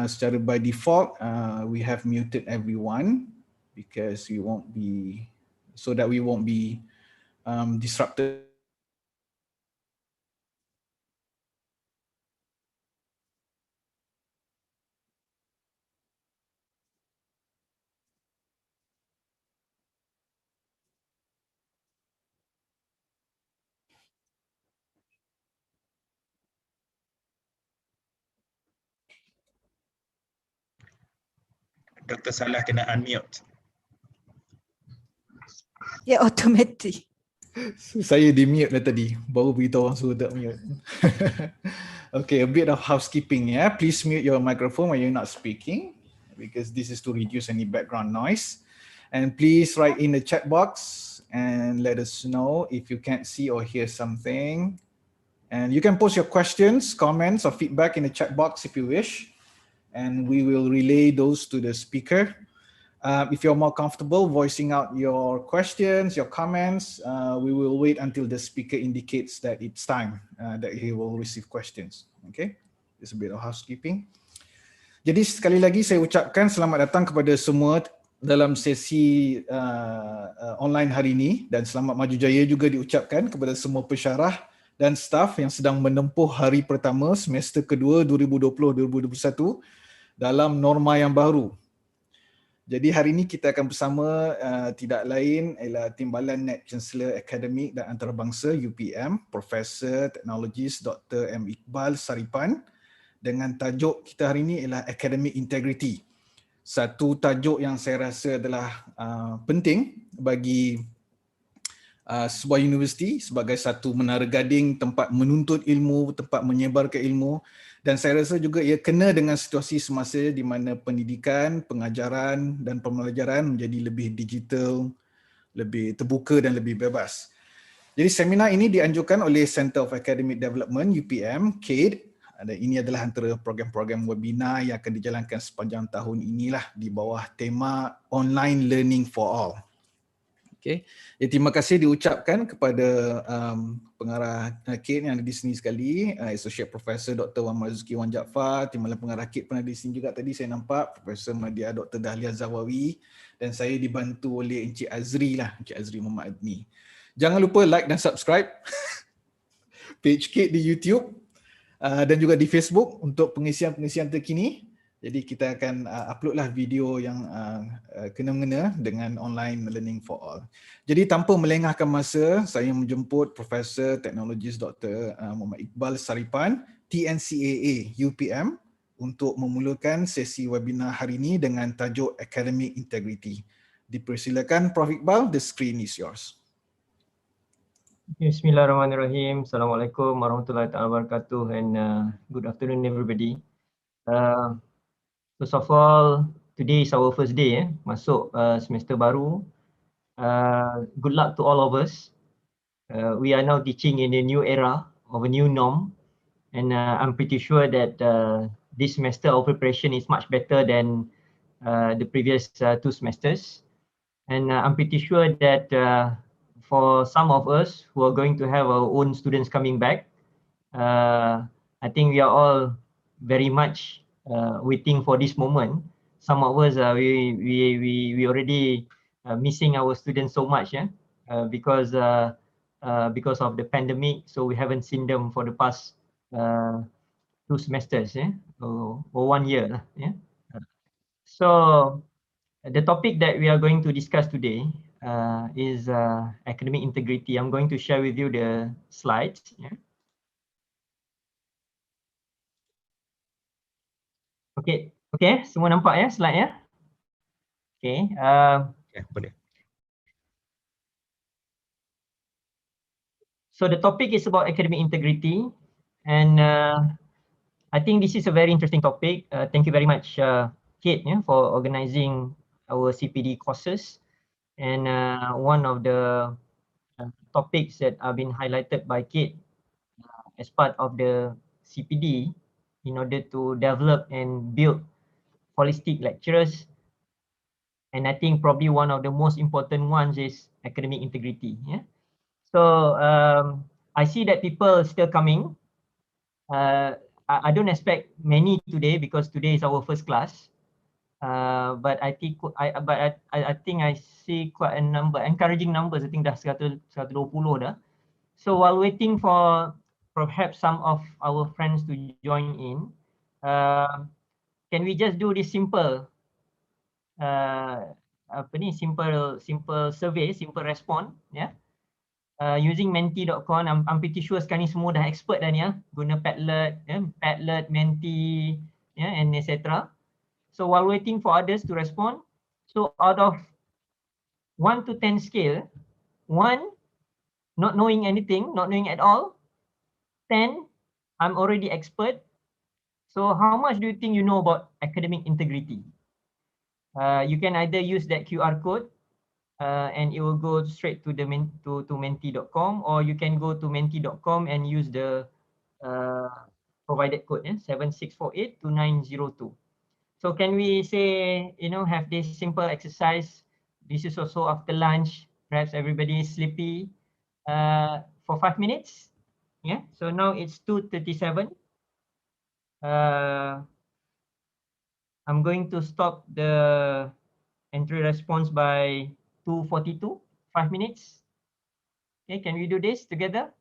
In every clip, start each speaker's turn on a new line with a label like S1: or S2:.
S1: secara by default, we have muted everyone because we won't be, so that we won't be disrupted.
S2: Dr. Salah kena unmute.
S3: Ya, automatic.
S1: Saya di mute dah tadi, baru beritahu orang suruh tak mute. Okay, a bit of housekeeping ya. Please mute your microphone when you're not speaking because this is to reduce any background noise. And please write in the chat box and let us know if you can't see or hear something. And you can post your questions, comments or feedback in the chat box if you wish. And we will relay those to the speaker. If you're more comfortable voicing out your questions, your comments, we will wait until the speaker indicates that it's time that he will receive questions. Okay, it's a bit of housekeeping. Jadi sekali lagi saya ucapkan selamat datang kepada semua dalam sesi online hari ini dan selamat maju jaya juga diucapkan kepada semua pensyarah dan staf yang sedang menempuh hari pertama semester kedua 2020-2021 dalam norma yang baru. Jadi hari ini kita akan bersama tidak lain ialah Timbalan Net Chancellor Akademik dan Antarabangsa UPM, Profesor Teknologis Dr. M. Iqbal Saripan dengan tajuk kita hari ini ialah Academic Integrity. Satu tajuk yang saya rasa adalah penting bagi sebuah universiti sebagai satu menara gading tempat menuntut ilmu, tempat menyebarkan ilmu. Dan saya rasa juga ia kena dengan situasi semasa di mana pendidikan, pengajaran dan pembelajaran menjadi lebih digital, lebih terbuka dan lebih bebas. Jadi seminar ini dianjurkan oleh Center of Academic Development UPM, CADe. Ini adalah antara program-program webinar yang akan dijalankan sepanjang tahun inilah di bawah tema Online Learning for All. Okay. Ya, terima kasih diucapkan kepada pengarah CADe yang ada di sini sekali, Associate Professor Dr. Wan Marzuki Wan Jaafar, Timbalan Pengarah CADe pernah di sini juga tadi saya nampak, Profesor Madya Dr. Dahlia Zawawi, dan saya dibantu oleh Encik Azri lah, Encik Azri Muhammad Adni. Jangan lupa like dan subscribe page CADe di YouTube dan juga di Facebook untuk pengisian-pengisian terkini. Jadi kita akan uploadlah video yang kena-mengena dengan online learning for all. Jadi tanpa melengahkan masa, saya menjemput Profesor Teknologis Dr. Muhammad Iqbal Saripan, TNCAA UPM untuk memulakan sesi webinar hari ini dengan tajuk Academic Integrity. Dipersilakan Prof. Iqbal, the screen is yours.
S4: Bismillahirrahmanirrahim. Assalamualaikum warahmatullahi wabarakatuh and good afternoon everybody. First of all, today is our first day masuk semester baru. Good luck to all of us. We are now teaching in a new era of a new norm, and I'm pretty sure that this semester our preparation is much better than the previous 2 semesters. And I'm pretty sure that for some of us who are going to have our own students coming back, I think we are all very much waiting for this moment. Some of us we already missing our students so much, because of the pandemic. So we haven't seen them for the past 2 semesters, or 1 year, So the topic that we are going to discuss today is academic integrity. I'm going to share with you the slides. Okay, semua nampak ya slide ya? Okay.
S2: Boleh.
S4: So the topic is about academic integrity, and I think this is a very interesting topic. Thank you very much, CADe, for organizing our CPD courses. And one of the topics that have been highlighted by CADe as part of the CPD in order to develop and build holistic lecturers, and I think probably one of the most important ones is academic integrity. So I see that people are still coming. I don't expect many today because today is our first class. But I think I think I see quite a number, encouraging numbers. I think dah 120 dah. So while waiting for perhaps some of our friends to join in, can we just do this simple simple survey, simple respond, yeah? Using menti.com, I'm pretty sure sekarang ni semua dah expert dah ni ya, guna Padlet, Padlet, Menti, and etc. So while waiting for others to respond, so out of 1 to 10 scale, 1, not knowing anything, not knowing at all, 10, I'm already expert. So how much do you think you know about academic integrity? You can either use that QR code and it will go straight to the to menti.com, or you can go to menti.com and use the provided code 76482902. So can we say, have this simple exercise? This is also after lunch. Perhaps everybody is sleepy for 5 minutes. Yeah. So now it's 2:37. I'm going to stop the entry response by 2:42. 5 minutes. Okay. Can we do this together?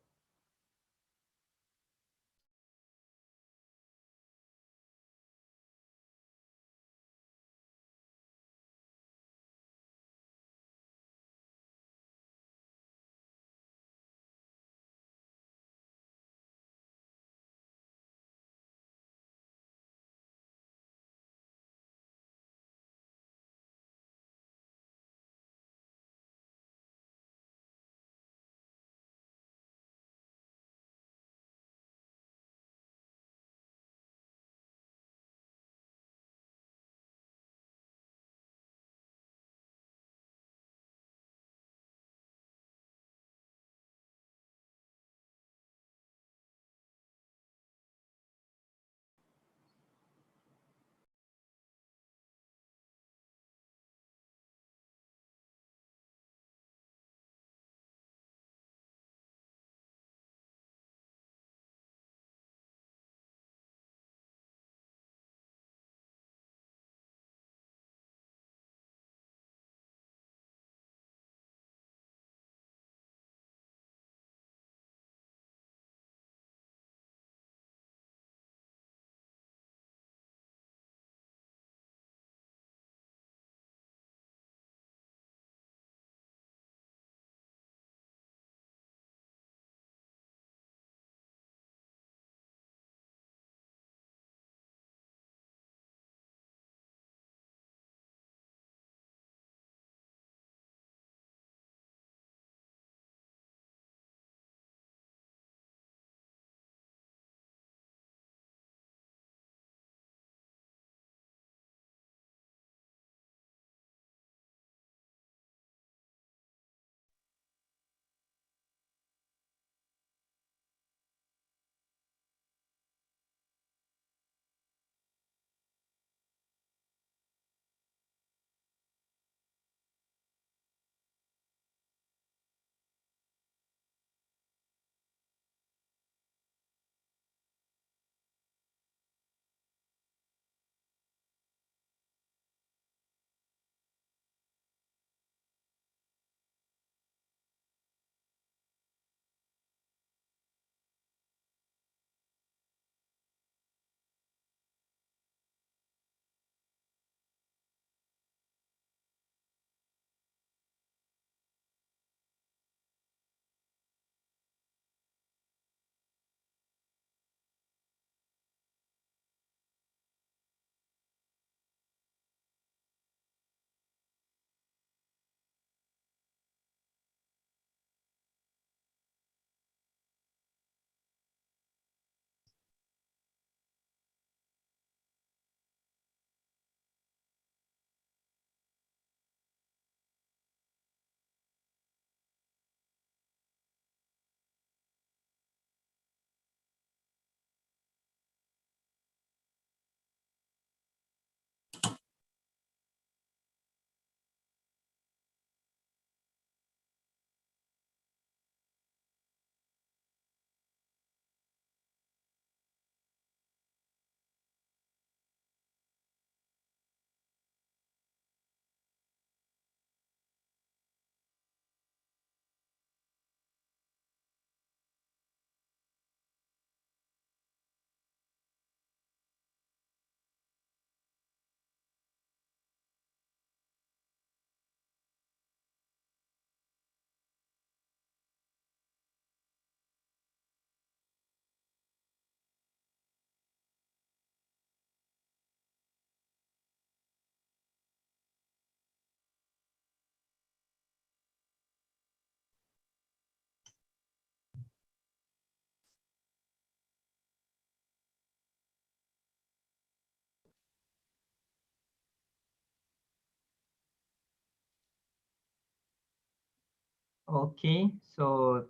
S4: Okay, so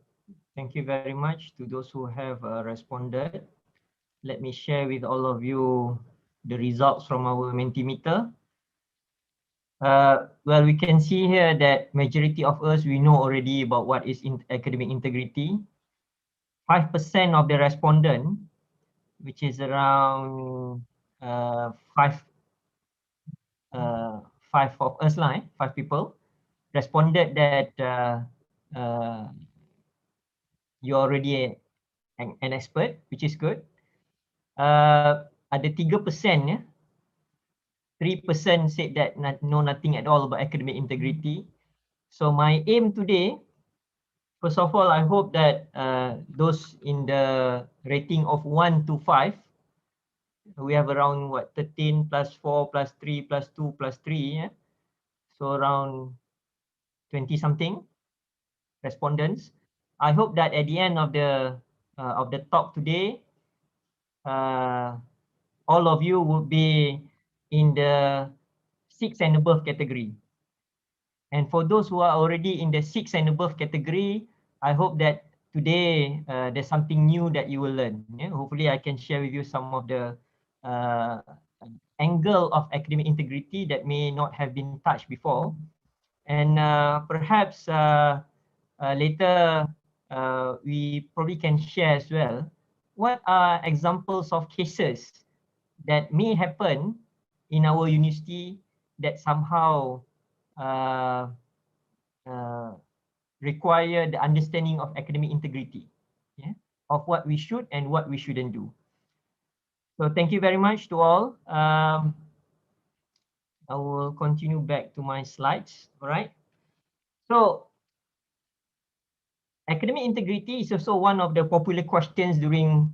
S4: thank you very much to those who have responded. Let me share with all of you the results from our Mentimeter. Well, we can see here that majority of us, we know already about what is academic integrity. 5% of the respondent, which is around five of us, five people, responded that you're already an expert, which is good. Ada 3%, ya. 3% said that know nothing at all about academic integrity. So my aim today, first of all, I hope that those in the rating of 1 to 5, we have around what, 13 plus 4 plus 3 plus 2 plus 3, yeah? So around 20 something respondents. I hope that at the end of the talk today, all of you would be in the 6 and above category. And for those who are already in the 6 and above category, I hope that today there's something new that you will learn. Yeah? Hopefully I can share with you some of the angle of academic integrity that may not have been touched before. And perhaps later we probably can share as well what are examples of cases that may happen in our university that somehow require the understanding of academic integrity, yeah, of what we should and what we shouldn't do. So thank you very much to all. I will continue back to my slides. All right. So academic integrity is also one of the popular questions during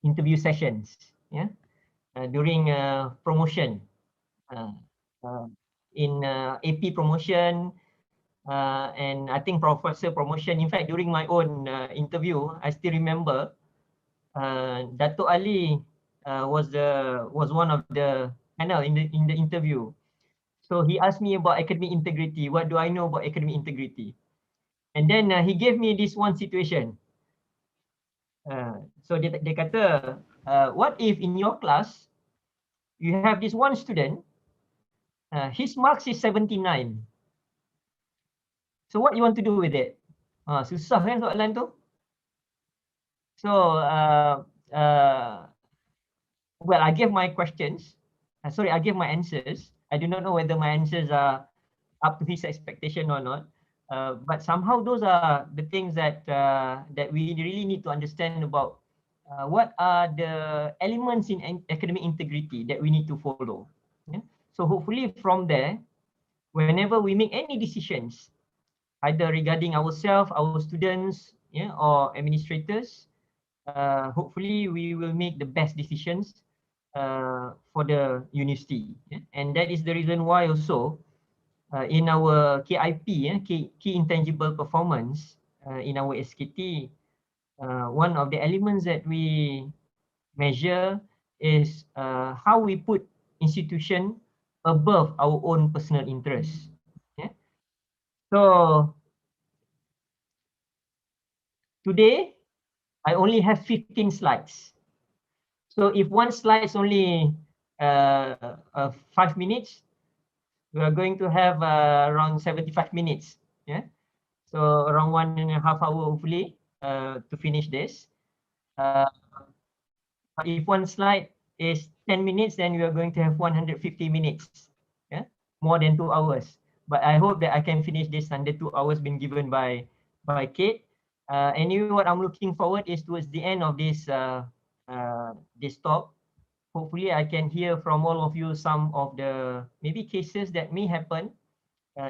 S4: interview sessions, yeah, during promotion, in AP promotion, and I think professor promotion. In fact, during my own interview, I still remember Dato' Ali was one of the panel in the interview. So he asked me about academic integrity. What do I know about academic integrity? And then he gave me this one situation. So dia kata, what if in your class you have this one student, his marks is 79. So what you want to do with it? Susah kan soalan tu? So well, I gave my questions. I gave my answers. I do not know whether my answers are up to his expectation or not. But somehow those are the things that that we really need to understand about what are the elements in academic integrity that we need to follow. Yeah? So hopefully from there, whenever we make any decisions, either regarding ourselves, our students, yeah, or administrators, hopefully we will make the best decisions for the university. Yeah? And that is the reason why also in our KIP, key intangible performance, in our SKT, one of the elements that we measure is how we put institution above our own personal interests. Yeah? So today, I only have 15 slides. So if one slide is only 5 minutes, we are going to have around 75 minutes. Yeah. So around 1.5 hours hopefully to finish this. If one slide is 10 minutes, then we are going to have 150 minutes. Yeah, more than 2 hours. But I hope that I can finish this under 2 hours been given by CADe. Anyway, what I'm looking forward is towards the end of this this talk, hopefully I can hear from all of you some of the maybe cases that may happen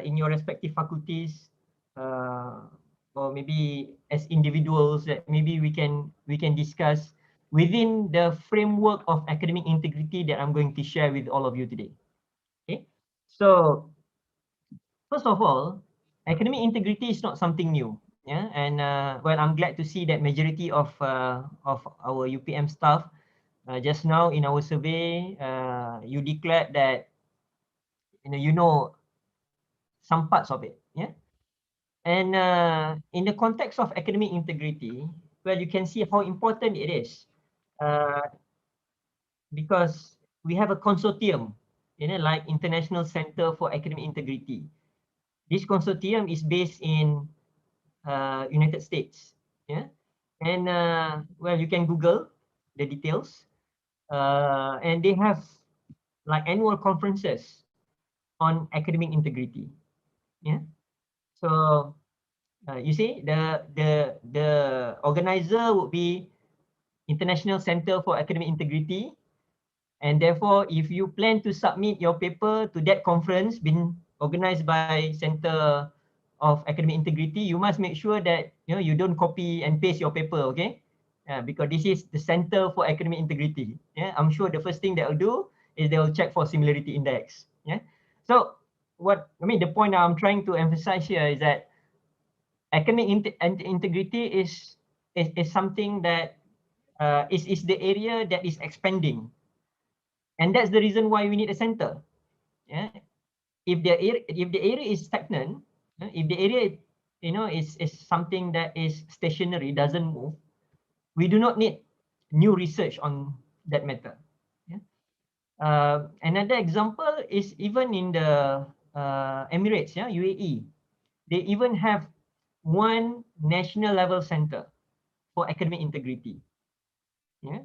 S4: in your respective faculties, or maybe as individuals that maybe we can discuss within the framework of academic integrity that I'm going to share with all of you today. Okay, so first of all, academic integrity is not something new. Yeah, and well, I'm glad to see that majority of our UPM staff just now in our survey, you declared that you know some parts of it. Yeah. And in the context of academic integrity, well, you can see how important it is because we have a consortium, like International Center for Academic Integrity. This consortium is based in United States. Yeah, and well, you can Google the details, and they have like annual conferences on academic integrity. Yeah, so you see, the organizer would be International Center for Academic Integrity, and therefore, if you plan to submit your paper to that conference being organized by Center of Academic Integrity, you must make sure that you don't copy and paste your paper, okay? Because this is the Center for Academic Integrity. Yeah, I'm sure the first thing they'll do is they'll check for similarity index. Yeah, so the point I'm trying to emphasize here is that academic integrity is something that is the area that is expanding, and that's the reason why we need a center. Yeah, if the area is stagnant, if the area is something that is stationary, doesn't move, we do not need new research on that matter. Yeah. Another example is even in the Emirates, UAE, they even have one national level center for academic integrity. Yeah.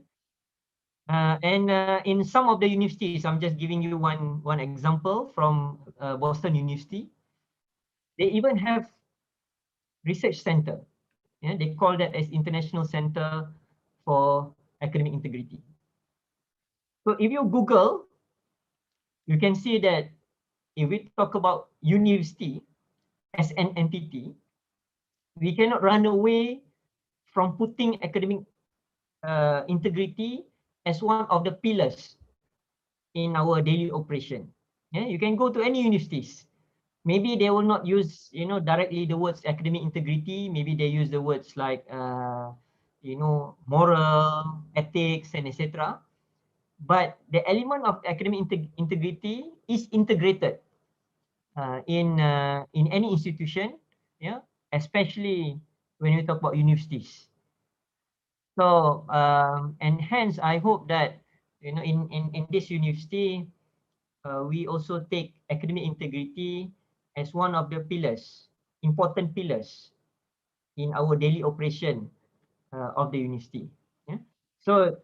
S4: And in some of the universities, I'm just giving you one example from Boston University. They even have research center. Yeah, they call that as International Center for Academic Integrity. So if you Google, you can see that if we talk about university as an entity, we cannot run away from putting academic integrity as one of the pillars in our daily operation. Yeah, you can go to any universities. Maybe they will not use, directly the words academic integrity. Maybe they use the words like, moral, ethics, and etc. But the element of academic integrity is integrated in any institution, yeah, especially when you talk about universities. So and hence, I hope that in this university, we also take academic integrity as one of the pillars, important pillars in our daily operation of the university. Yeah? So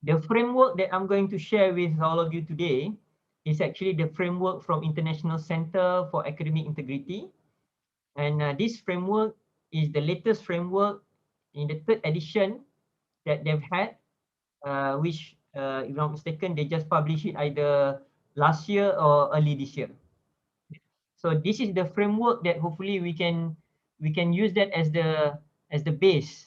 S4: the framework that I'm going to share with all of you today is actually the framework from International Center for Academic Integrity. And this framework is the latest framework in the 3rd edition that they've had, which, if I'm not mistaken, they just published it either last year or early this year. So this is the framework that hopefully we can use that as the base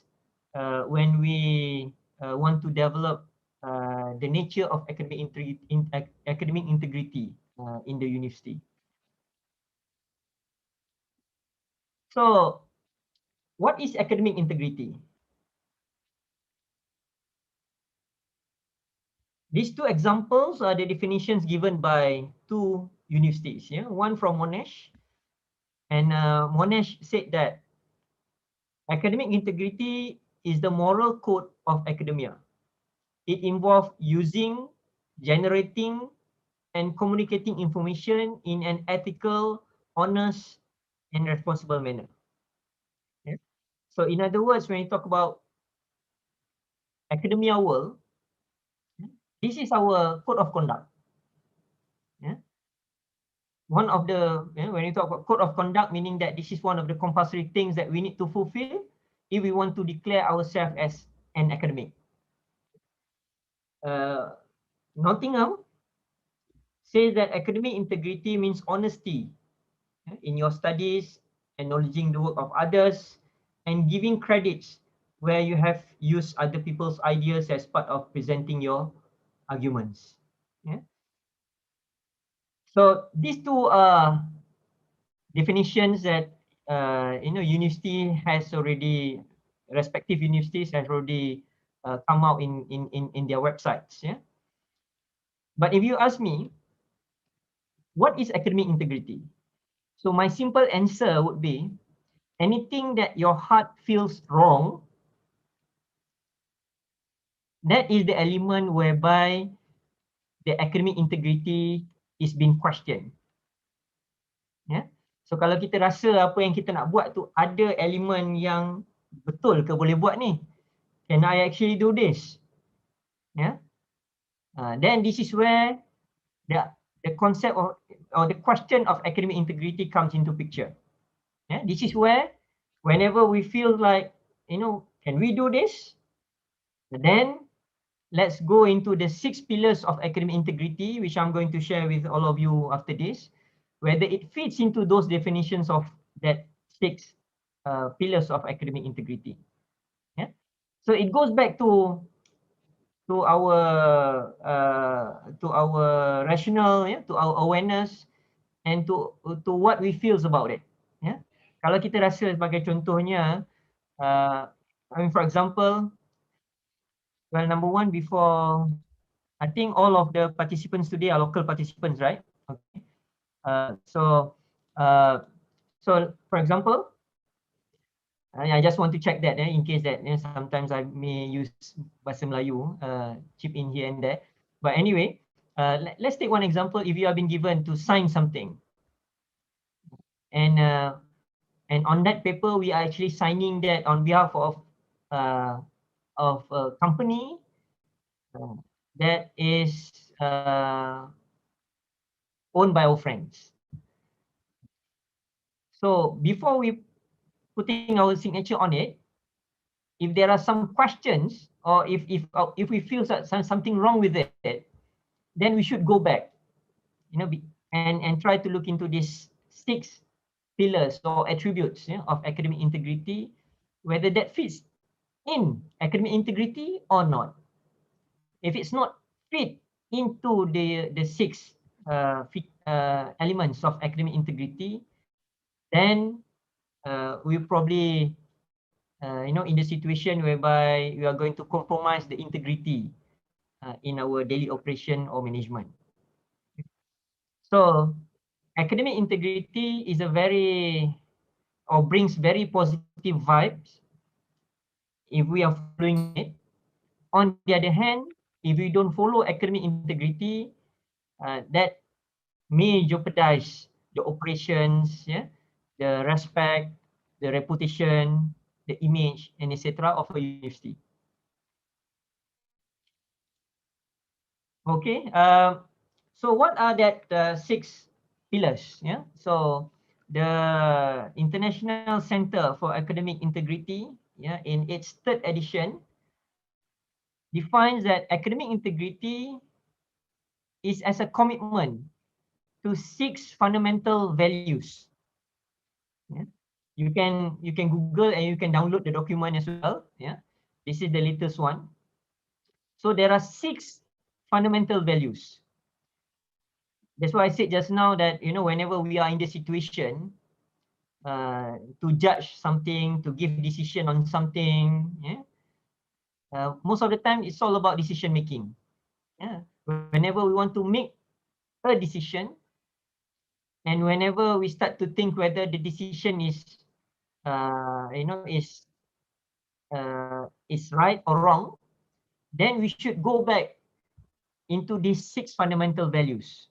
S4: when we want to develop the nature of academic integrity in the university. So what is academic integrity? These two examples are the definitions given by two universities. Yeah, one from Monash, and Monash said that academic integrity is the moral code of academia. It involves using, generating, and communicating information in an ethical, honest, and responsible manner. Yeah. So in other words, when you talk about academia world, this is our code of conduct. Yeah. One of the, when you talk about code of conduct, meaning that this is one of the compulsory things that we need to fulfill if we want to declare ourselves as an academic. Nottingham says that academic integrity means honesty in your studies, acknowledging the work of others, and giving credits where you have used other people's ideas as part of presenting your arguments. Yeah. So these two are definitions that university has already, respective universities has already come out in their websites. Yeah. But if you ask me, what is academic integrity? So my simple answer would be, anything that your heart feels wrong, that is the element whereby the academic integrity is being questioned. Yeah. So kalau kita rasa apa yang kita nak buat tu ada elemen yang betul ke boleh buat ni, can I actually do this? Yeah. Then this is where the concept of or the question of academic integrity comes into picture. Yeah. This is where whenever we feel like, can we do this? Then let's go into the 6 pillars of academic integrity, which I'm going to share with all of you after this, whether it fits into those definitions of that 6 pillars of academic integrity. Yeah. So it goes back to our rationale, yeah, to our awareness, and to what we feels about it. Yeah. Kalau kita rasa sebagai contohnya, for example, well, number one, before, I think all of the participants today are local participants, right? Okay. So for example, I just want to check that in case that sometimes I may use bahasa Melayu, chip in here and there. But anyway, let's take one example. If you have been given to sign something, and on that paper we are actually signing that on behalf of a company that is owned by our friends. So before we putting our signature on it, if there are some questions, or if we feel that something wrong with it, then we should go back, and try to look into these 6 pillars or attributes of academic integrity, whether that fits in academic integrity or not. If it's not fit into the 6 elements of academic integrity, then we'll probably in the situation whereby we are going to compromise the integrity in our daily operation or management. So academic integrity is brings very positive vibes if we are following it. On the other hand, if we don't follow academic integrity, that may jeopardize the operations, the respect, the reputation, the image, and etc. of a university. Okay, so what are that 6 pillars? Yeah, so the International Center for Academic Integrity, in its 3rd edition, defines that academic integrity is as a commitment to 6 fundamental values. Yeah. You can Google and you can download the document as well. Yeah, this is the latest one. So there are 6 fundamental values. That's why I said just now that whenever we are in the situation to judge something, to give decision on something, most of the time it's all about decision making. Yeah, whenever we want to make a decision, and whenever we start to think whether the decision is is right or wrong, then we should go back into these 6 fundamental values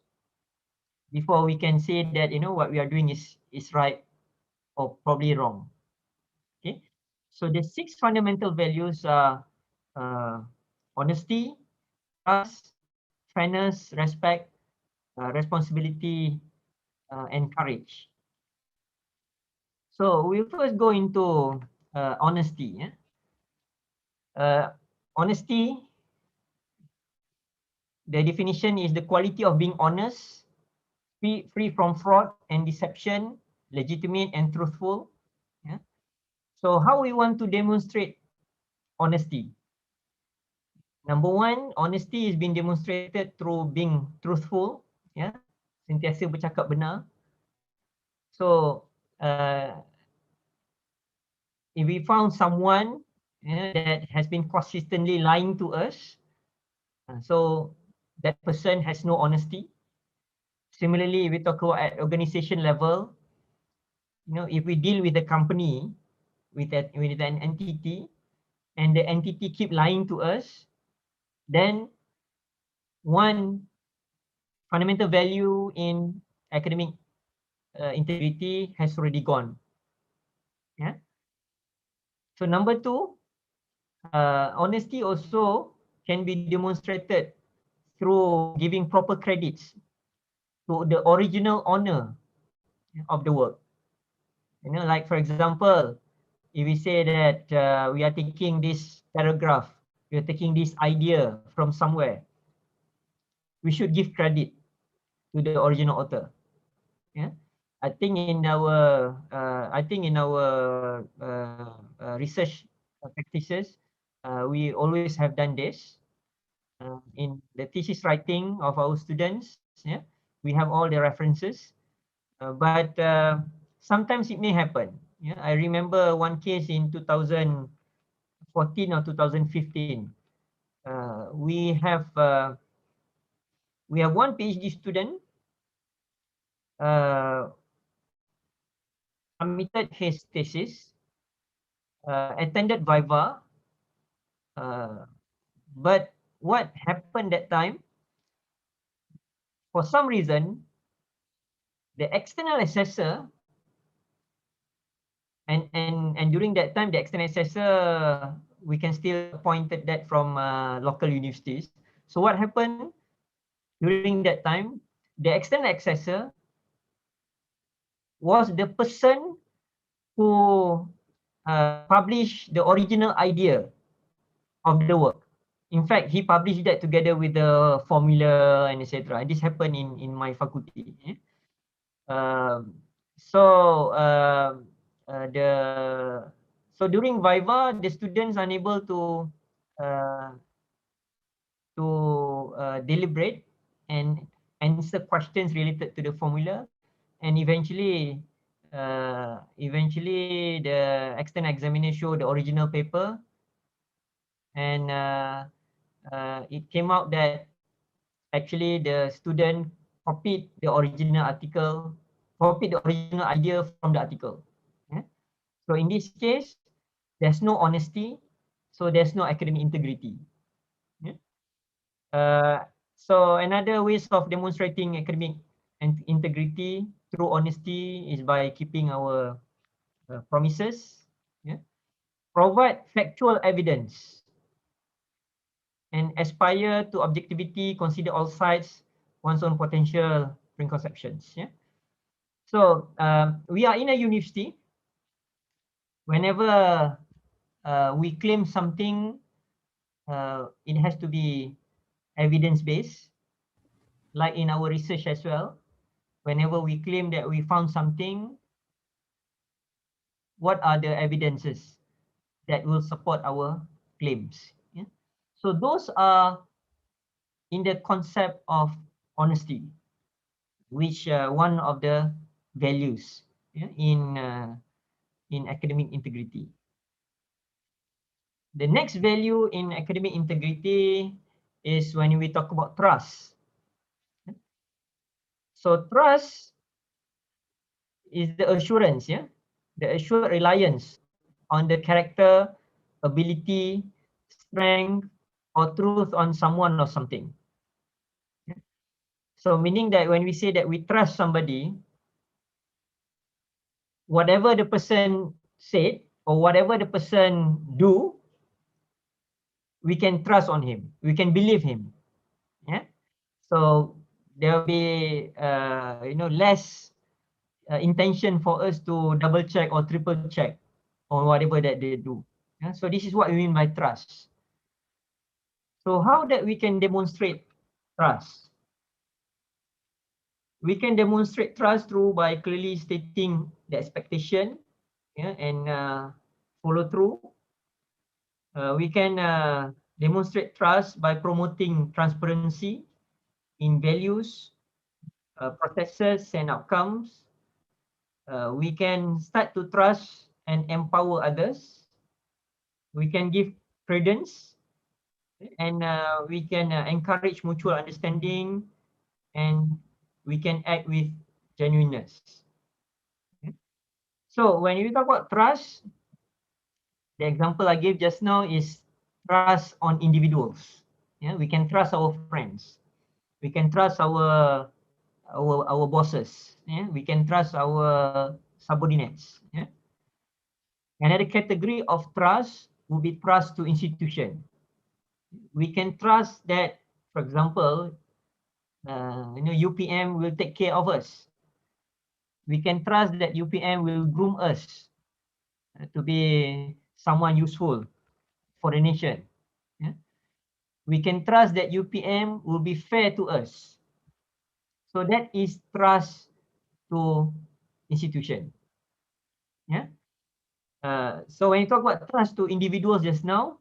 S4: before we can say that what we are doing is right or probably wrong. Okay, so the 6 fundamental values are honesty, trust, fairness, respect, responsibility, and courage. So we'll first go into honesty. Honesty, the definition is the quality of being honest, free from fraud and deception, legitimate and truthful. Yeah. So how we want to demonstrate honesty? Number one, honesty is being demonstrated through being truthful. Yeah, sentiasa bercakap benar. So if we found someone that has been consistently lying to us, so that person has no honesty. Similarly, if we talk about at organization level, if we deal with a company, with an entity, and the entity keep lying to us, then one fundamental value in academic integrity has already gone. Yeah. So number two, honesty also can be demonstrated through giving proper credits to the original owner of the work. Like for example, if we say that we are taking this paragraph, we are taking this idea from somewhere, we should give credit to the original author. Yeah, I think in our research practices, we always have done this. In the thesis writing of our students, yeah, we have all the references, but sometimes it may happen. Yeah, I remember one case in 2014 or 2015. We have one PhD student submitted his thesis, attended Viva, but what happened that time, for some reason, the external assessor, and during that time, the external assessor, we can still appointed that from local universities. So what happened during that time, the external assessor was the person who published the original idea of the work. In fact, he published that together with the formula and etc. This happened in my faculty. Um, so during Viva, the students are unable uh, deliberate and answer questions related to the formula, and eventually the external examiner showed the original paper, and it came out that actually the student copied the original idea from the article. Yeah? So in this case, there's no honesty, so there's no academic integrity. Yeah? So another ways of demonstrating academic integrity through honesty is by keeping our promises. Yeah? Provide factual evidence and aspire to objectivity, consider all sides, one's own potential preconceptions. Yeah. So we are in a university. Whenever we claim something, it has to be evidence-based. Like in our research as well, whenever we claim that we found something, what are the evidences that will support our claims? Yeah? So those are in the concept of honesty, which one of the values, yeah, in academic integrity. The next value in academic integrity is when we talk about trust. So trust is the assurance, yeah, the assured reliance on the character, ability, strength, or truth on someone or something. So meaning that when we say that we trust somebody, whatever the person said or whatever the person do, we can trust on him, we can believe him. Yeah. So there will be less intention for us to double check or triple check on whatever that they do. Yeah? So this is what we mean by trust. So how that we can demonstrate trust? We can demonstrate trust through by clearly stating the expectation, yeah, and follow through. We can demonstrate trust by promoting transparency in values, processes, and outcomes. We can start to trust and empower others. We can give credence, and we can encourage mutual understanding, and we can act with genuineness. So when we talk about trust, the example I gave just now is trust on individuals. Yeah, we can trust our friends. We can trust our bosses. Yeah, we can trust our subordinates. Yeah. Another category of trust would be trust to institution. We can trust that, for example, UPM will take care of us. We can trust that UPM will groom us to be someone useful for the nation. Yeah? We can trust that UPM will be fair to us. So that is trust to institution. Yeah. So when you talk about trust to individuals just now,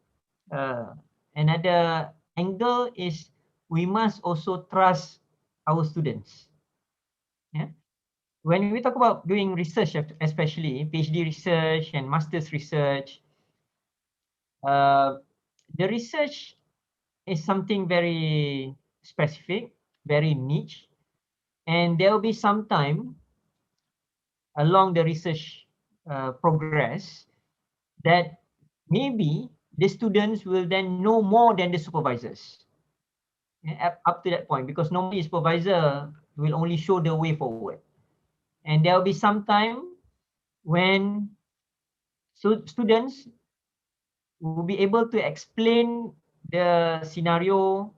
S4: another angle is we must also trust our students. Yeah. When we talk about doing research, especially PhD research and master's research, the research is something very specific, very niche, and there will be some time along the research progress that maybe the students will then know more than the supervisors. Up to that point, because normally supervisor will only show the way forward. And there will be some time when students will be able to explain the scenario,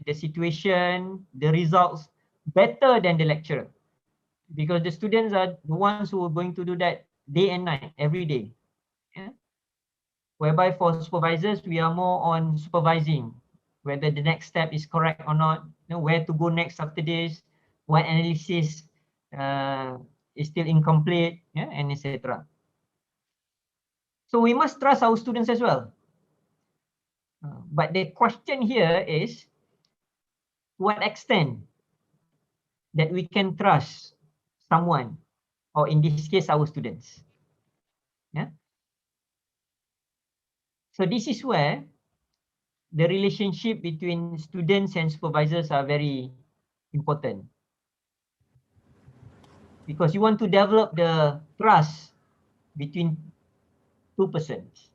S4: the situation, the results better than the lecturer. Because the students are the ones who are going to do that day and night, every day. Yeah? Whereby for supervisors, we are more on supervising whether the next step is correct or not, where to go next after this, what analysis is still incomplete, yeah, and etc. So we must trust our students as well. But the question here is, to what extent that we can trust someone, or in this case, our students. Yeah. So this is where the relationship between students and supervisors are very important, because you want to develop the trust between two persons.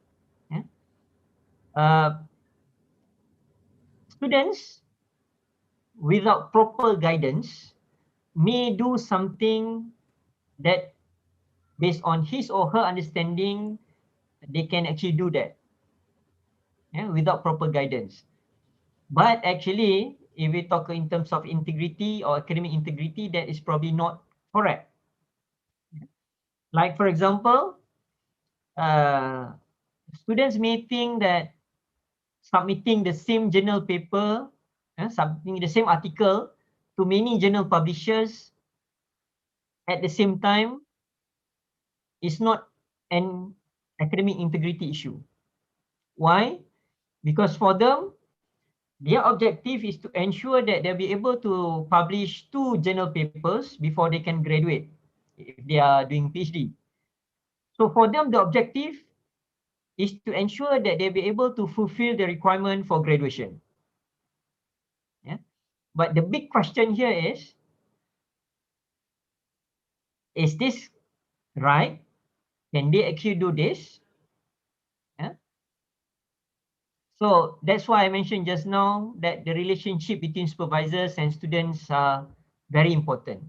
S4: Yeah? Students without proper guidance may do something that, based on his or her understanding, they can actually do that, yeah, without proper guidance. But actually, if we talk in terms of integrity or academic integrity, that is probably not correct. Like, for example, students may think that submitting the same journal paper, submitting the same article to many journal publishers at the same time is not an academic integrity issue. Why? Because for them, their objective is to ensure that they'll be able to publish 2 journal papers before they can graduate if they are doing PhD. So for them, the objective is to ensure that they'll be able to fulfill the requirement for graduation. Yeah. But the big question here is this right? Can they actually do this? Yeah. So that's why I mentioned just now that the relationship between supervisors and students are very important,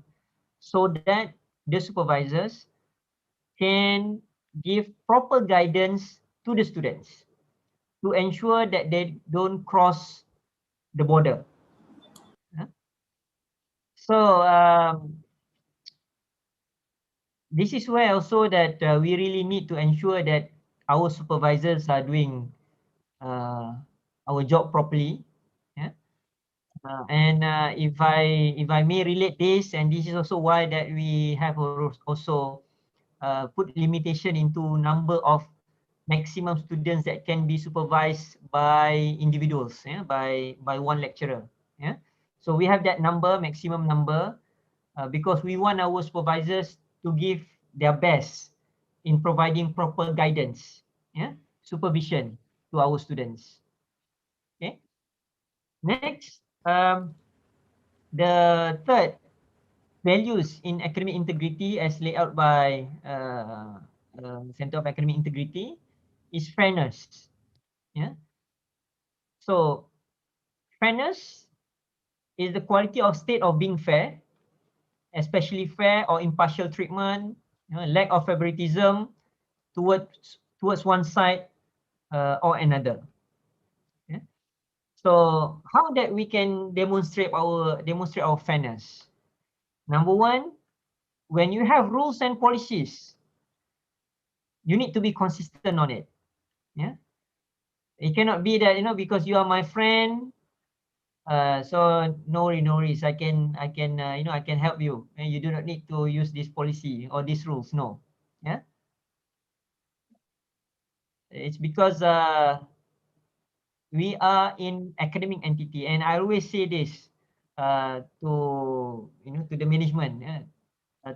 S4: so that the supervisors can give proper guidance to the students to ensure that they don't cross the border. So this is where also that we really need to ensure that our supervisors are doing our job properly. Yeah? And if I may relate this, and this is also why that we have also put limitation into number of maximum students that can be supervised by individuals, yeah, by one lecturer. Yeah. So we have that number, maximum number, because we want our supervisors to give their best in providing proper guidance, yeah, supervision to our students. Okay. Next, the third values in academic integrity as laid out by Center of Academic Integrity is fairness. Yeah. So fairness is the quality of state of being fair, especially fair or impartial treatment, lack of favoritism towards one side or another. Yeah. So how that we can demonstrate our fairness? Number one, when you have rules and policies, you need to be consistent on it. Yeah. It cannot be that, because you are my friend, so no worries, I can I can help you, and you do not need to use this policy or these rules. No. Yeah. It's because we are in academic entity, and I always say this to to the management,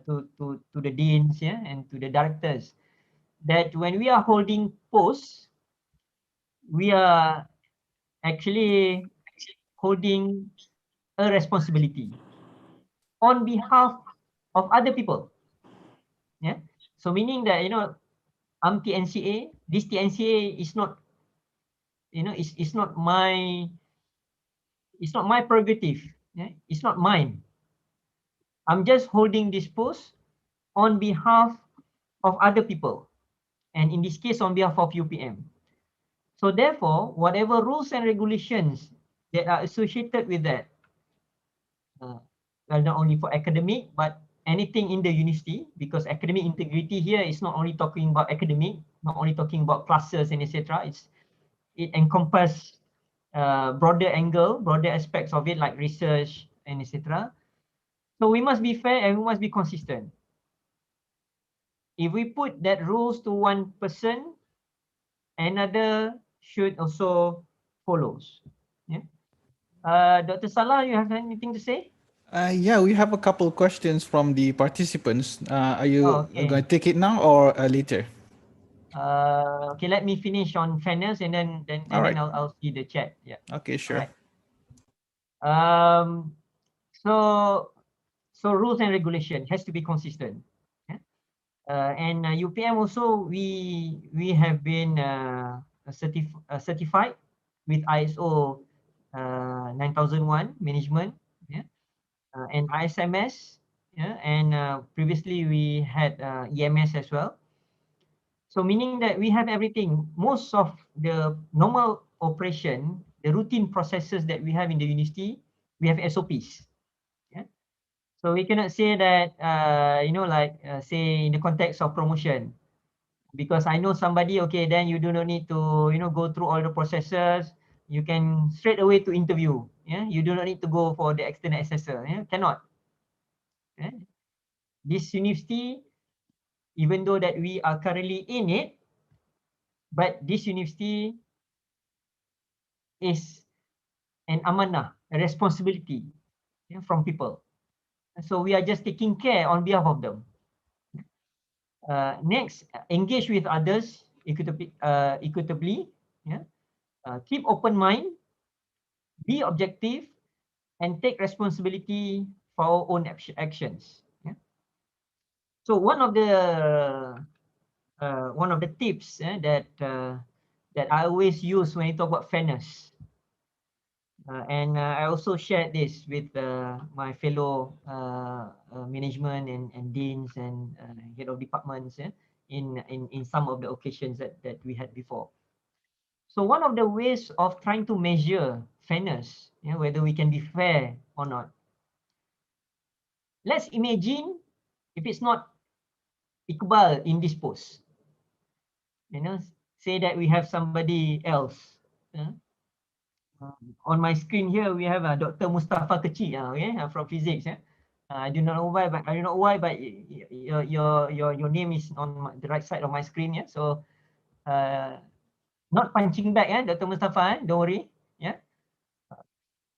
S4: to the deans, and to the directors, that when we are holding posts, we are actually holding a responsibility on behalf of other people. Yeah. So meaning that, I'm TNCA, this TNCA is not, it's not my prerogative. Yeah? It's not mine. I'm just holding this post on behalf of other people, and in this case on behalf of UPM. So therefore, whatever rules and regulations that are associated with that, well, not only for academic, but anything in the university, because academic integrity here is not only talking about academic, not only talking about classes and etc. It encompasses broader angle, broader aspects of it, like research and etc. So we must be fair and we must be consistent. If we put that rules to one person, another should also follows. Yeah. Dr. Salah, you have anything to say?
S1: Yeah, we have a couple of questions from the participants. Are you
S4: Okay.
S1: going to take it now or later?
S4: Okay, let me finish on fairness, and then
S1: All right.
S4: I'll see the chat. Yeah.
S1: Okay, sure.
S4: Right. So rules and regulation has to be consistent. Yeah? And UPM also, we have been certified with ISO 9001 management, yeah, and ISMS, yeah, and previously we had EMS as well. So meaning that we have everything. Most of the normal operation, the routine processes that we have in the university, we have SOPs. Yeah. So we cannot say that, say in the context of promotion, because I know somebody, okay, then you do not need to, go through all the processes. You can straight away to interview. Yeah. You do not need to go for the external assessor. Yeah. Cannot. Yeah. This university, even though that we are currently in it, but this university is an amanah, a responsibility, from people. So we are just taking care on behalf of them. Next, engage with others equitably. Yeah? Keep open mind, be objective, and take responsibility for our own actions. Yeah? So one of the tips that I always use when I talk about fairness, and I also shared this with my fellow management and deans and head of departments, in some of the occasions that we had before. So one of the ways of trying to measure fairness, whether we can be fair or not. Let's imagine if it's not Iqbal in this post. Say that we have somebody else. On my screen here, we have Dr. Mustafa Kecil, from physics. I do not know why, but your name is on the right side of my screen. Yeah, so not punching back, Dr. Mustafa. Don't worry. Yeah.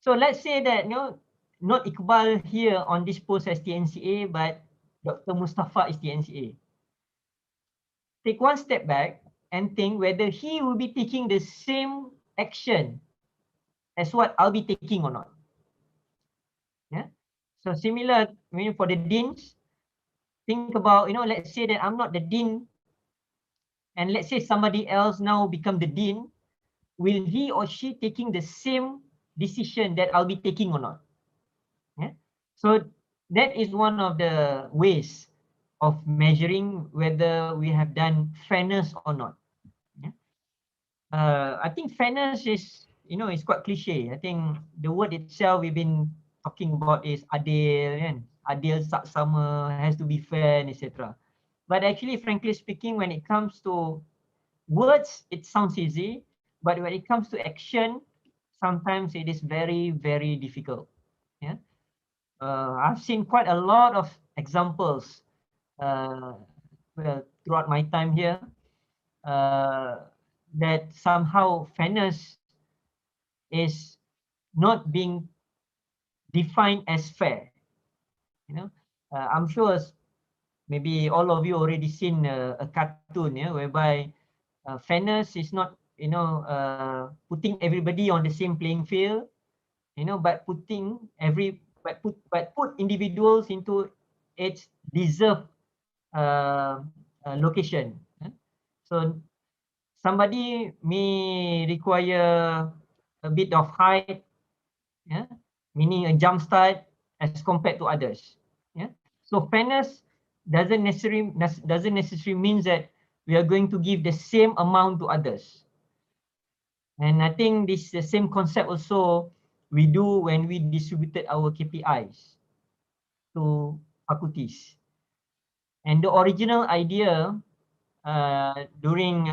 S4: So let's say that not Iqbal here on this post as TNCA, but Dr. Mustafa is TNCA. Take one step back and think whether he will be taking the same action as what I'll be taking or not. Yeah. So similar, for the deans, think about, let's say that I'm not the dean, and let's say somebody else now become the dean. Will he or she taking the same decision that I'll be taking or not? Yeah. So that is one of the ways of measuring whether we have done fairness or not. Yeah. I think fairness is, is quite cliche. I think the word itself we've been talking about is adil, kan? Adil, saksama, has to be fair, etc. But actually, frankly speaking, when it comes to words, it sounds easy, but when it comes to action, sometimes it is very, very difficult. Yeah, I've seen quite a lot of examples throughout my time here that somehow fairness is not being defined as fair. I'm sure maybe all of you already seen a cartoon, whereby fairness is not, putting everybody on the same playing field, but put individuals into its deserved location. So somebody may require a bit of height, yeah, meaning a jump start as compared to others. Yeah. So fairness doesn't necessarily means that we are going to give the same amount to others. And I think this the same concept also we do when we distributed our KPIs to faculties. And the original idea during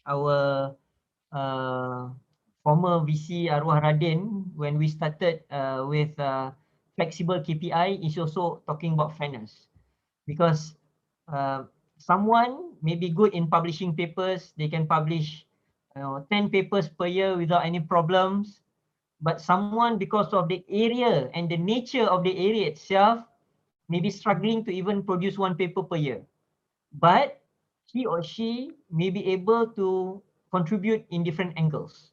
S4: our former VC Arwah Radin, when we started with flexible KPI, is also talking about fairness. Because someone may be good in publishing papers, they can publish 10 papers per year without any problems. But someone, because of the area and the nature of the area itself, may be struggling to even produce one paper per year. But he or she may be able to contribute in different angles.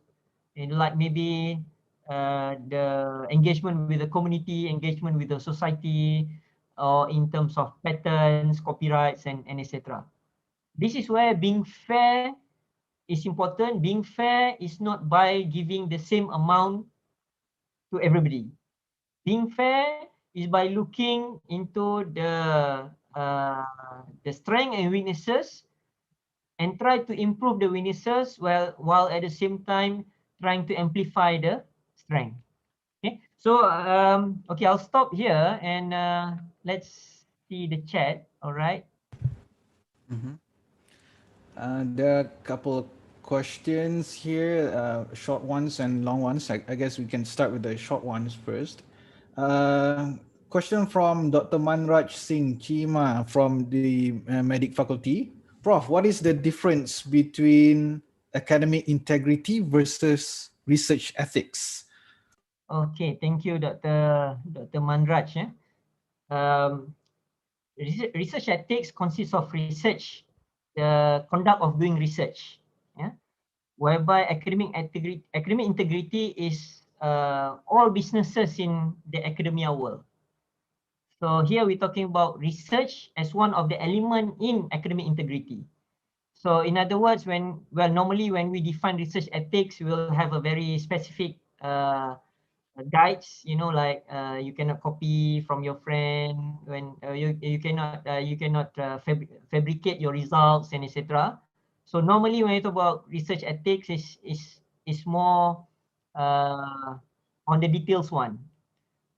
S4: And like maybe the engagement with the community, engagement with the society, or in terms of patents, copyrights, and etc. This is where being fair is important. Being fair is not by giving the same amount to everybody. Being fair is by looking into the strength and weaknesses and try to improve the weaknesses while at the same time trying to amplify the strength. Okay, so okay, I'll stop here and let's see the chat. All right.
S1: There are a couple of questions here, short ones and long ones. I guess we can start with the short ones first. Question from Dr. Manraj Singh Chima from the Medic Faculty. Prof, what is the difference between academic integrity versus research ethics?
S4: Okay, thank you, Dr. Manraj. Research ethics consists of research, the conduct of doing research, whereby academic integrity is all businesses in the academia world. So here we're talking about research as one of the elements in academic integrity. So in other words, normally when we define research ethics, we'll have a very specific guides, like you cannot copy from your friend, when you cannot fabricate your results, and etc. So normally when you talk about research ethics is more on the details one.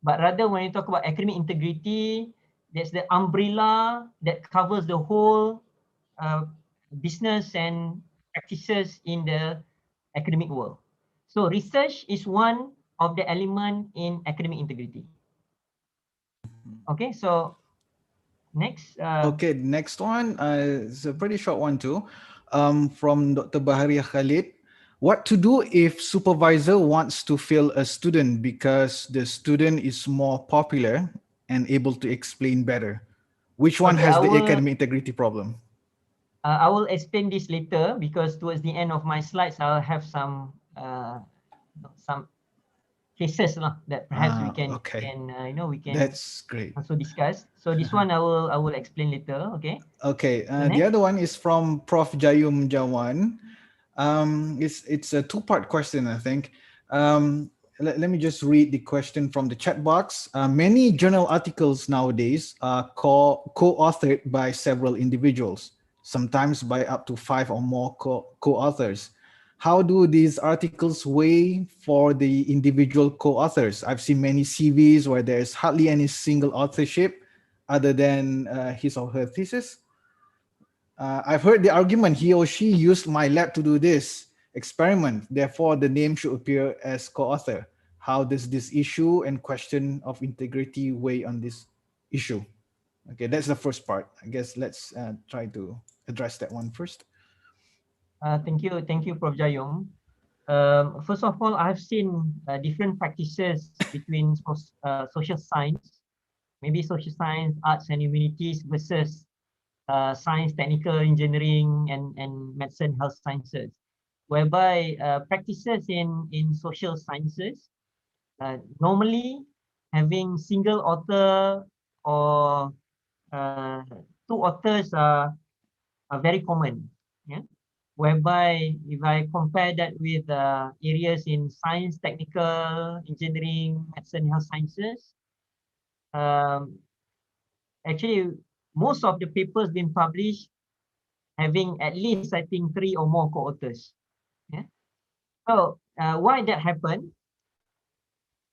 S4: But rather when you talk about academic integrity, that's the umbrella that covers the whole business and practices in the academic world. So research is one of the element in academic integrity. Okay, so next.
S1: Okay, next one is a pretty short one too. From Dr. Baharia Khalid. What to do if supervisor wants to fail a student because the student is more popular and able to explain better? Which one has the academic integrity problem?
S4: I will explain this later because towards the end of my slides, I'll have some cases lah that perhaps we can
S1: okay.
S4: we can
S1: That's great.
S4: also discuss. So this one I will explain later. Okay.
S1: Okay,
S4: So
S1: the
S4: next.
S1: other one is from Prof. Jayum Jawan. It's a two-part question, I think. Let me just read the question from the chat box. Many journal articles nowadays are co-authored by several individuals, sometimes by up to 5 or more co-authors. How do these articles weigh for the individual co-authors? I've seen many CVs where there's hardly any single authorship other than his or her thesis. I've heard the argument he or she used my lab to do this experiment, therefore the name should appear as co-author. How does this issue and question of integrity weigh on this issue? Okay, that's the first part. I guess let's try to address that one first.
S4: Thank you, Prof. Jayum. First of all, I've seen different practices between social science, maybe social science, arts and humanities versus science, technical engineering, and medicine, health sciences, whereby practices in social sciences normally having single author or two authors are very common. Yeah, whereby if I compare that with areas in science, technical, engineering, medicine, health sciences, actually most of the papers being published having at least, I think, 3 or more co-authors. Yeah. So why that happened?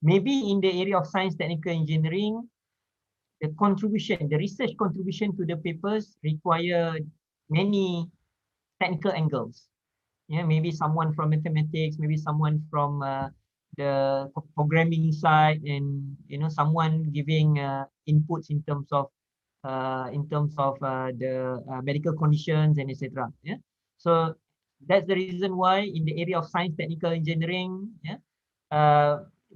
S4: Maybe in the area of science, technical engineering, the contribution, the research contribution to the papers require many technical angles. Yeah, maybe someone from mathematics, maybe someone from the programming side, and someone giving inputs in terms of the medical conditions and etc. Yeah, so that's the reason why in the area of science, technical engineering, yeah,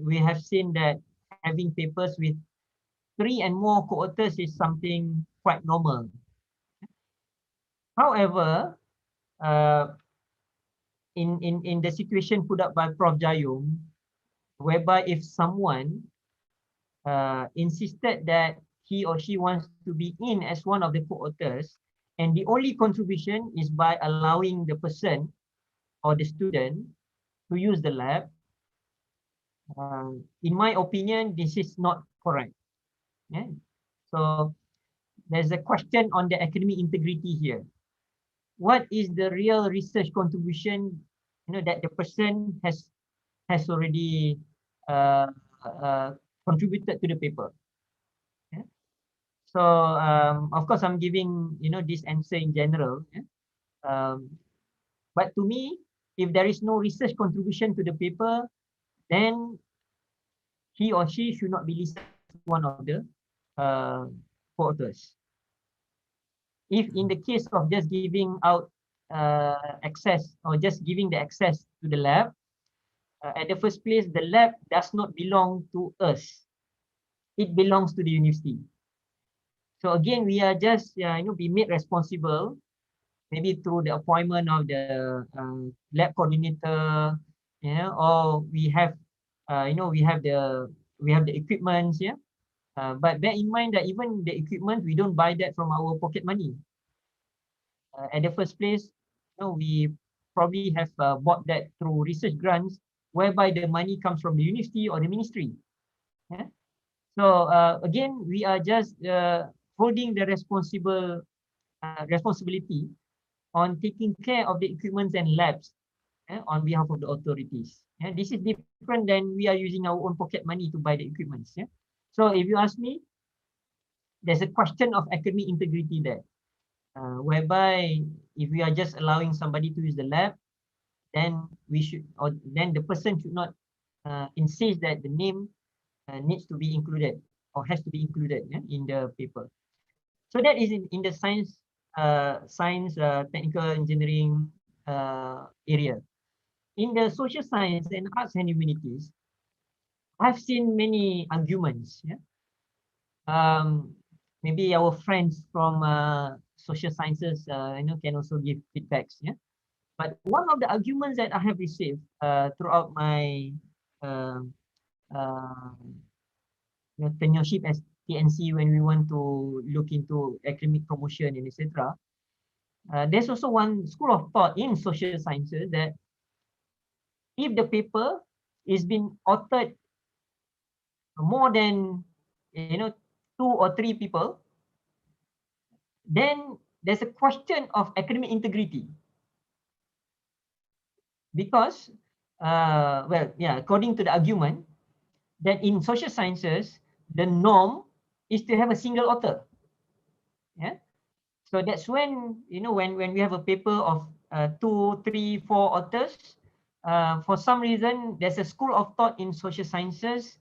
S4: we have seen that having papers with 3 and more co-authors is something quite normal. However, in the situation put up by Prof. Jayum, whereby if someone insisted that he or she wants to be in as one of the co-authors, and the only contribution is by allowing the person or the student to use the lab, in my opinion, this is not correct. Yeah? So there's a question on the academic integrity here. What is the real research contribution, that the person has already contributed to the paper? Yeah? So of course, I'm giving this answer in general. Yeah? But to me, if there is no research contribution to the paper, then he or she should not be listed as one of the co-authors. If in the case of just giving out access or just giving the access to the lab, at the first place, the lab does not belong to us. It belongs to the university. So again, we are just be made responsible, maybe through the appointment of the lab coordinator, or we have we have the equipments, yeah. But bear in mind that even the equipment, we don't buy that from our pocket money. At the first place, we probably have bought that through research grants, whereby the money comes from the university or the ministry. Yeah? So again, we are just holding the responsibility on taking care of the equipments and labs on behalf of the authorities. Yeah? This is different than we are using our own pocket money to buy the equipments. Yeah? So if you ask me, there's a question of academic integrity there. Whereby if we are just allowing somebody to use the lab, then then the person should not insist that the name needs to be included or has to be included in the paper. So that is in the science, technical engineering area. In the social science and arts and humanities, I've seen many arguments. Yeah? Maybe our friends from social sciences, can also give feedbacks. Yeah. But one of the arguments that I have received throughout my tenureship as TNC when we want to look into academic promotion and etc. There's also one school of thought in social sciences that if the paper is been authored more than 2 or 3 people, then there's a question of academic integrity, because according to the argument that in social sciences the norm is to have a single author. Yeah, so that's when when we have a paper of 2, 3, 4 authors, for some reason there's a school of thought in social sciences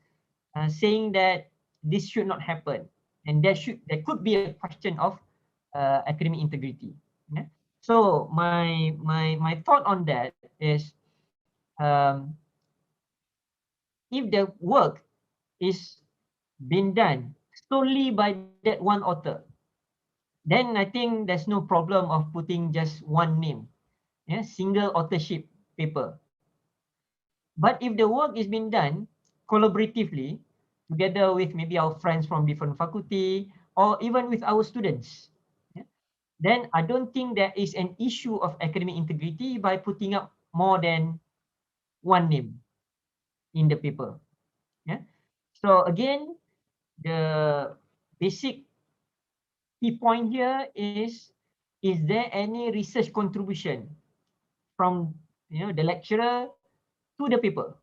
S4: saying that this should not happen, and there could be a question of academic integrity. Yeah? So my thought on that is, if the work is being done solely by that one author, then I think there's no problem of putting just one name, single authorship paper. But if the work is being done collaboratively, together with maybe our friends from different faculty, or even with our students, then I don't think there is an issue of academic integrity by putting up more than one name in the paper. Yeah. So again, the basic key point here is there any research contribution from the lecturer to the paper?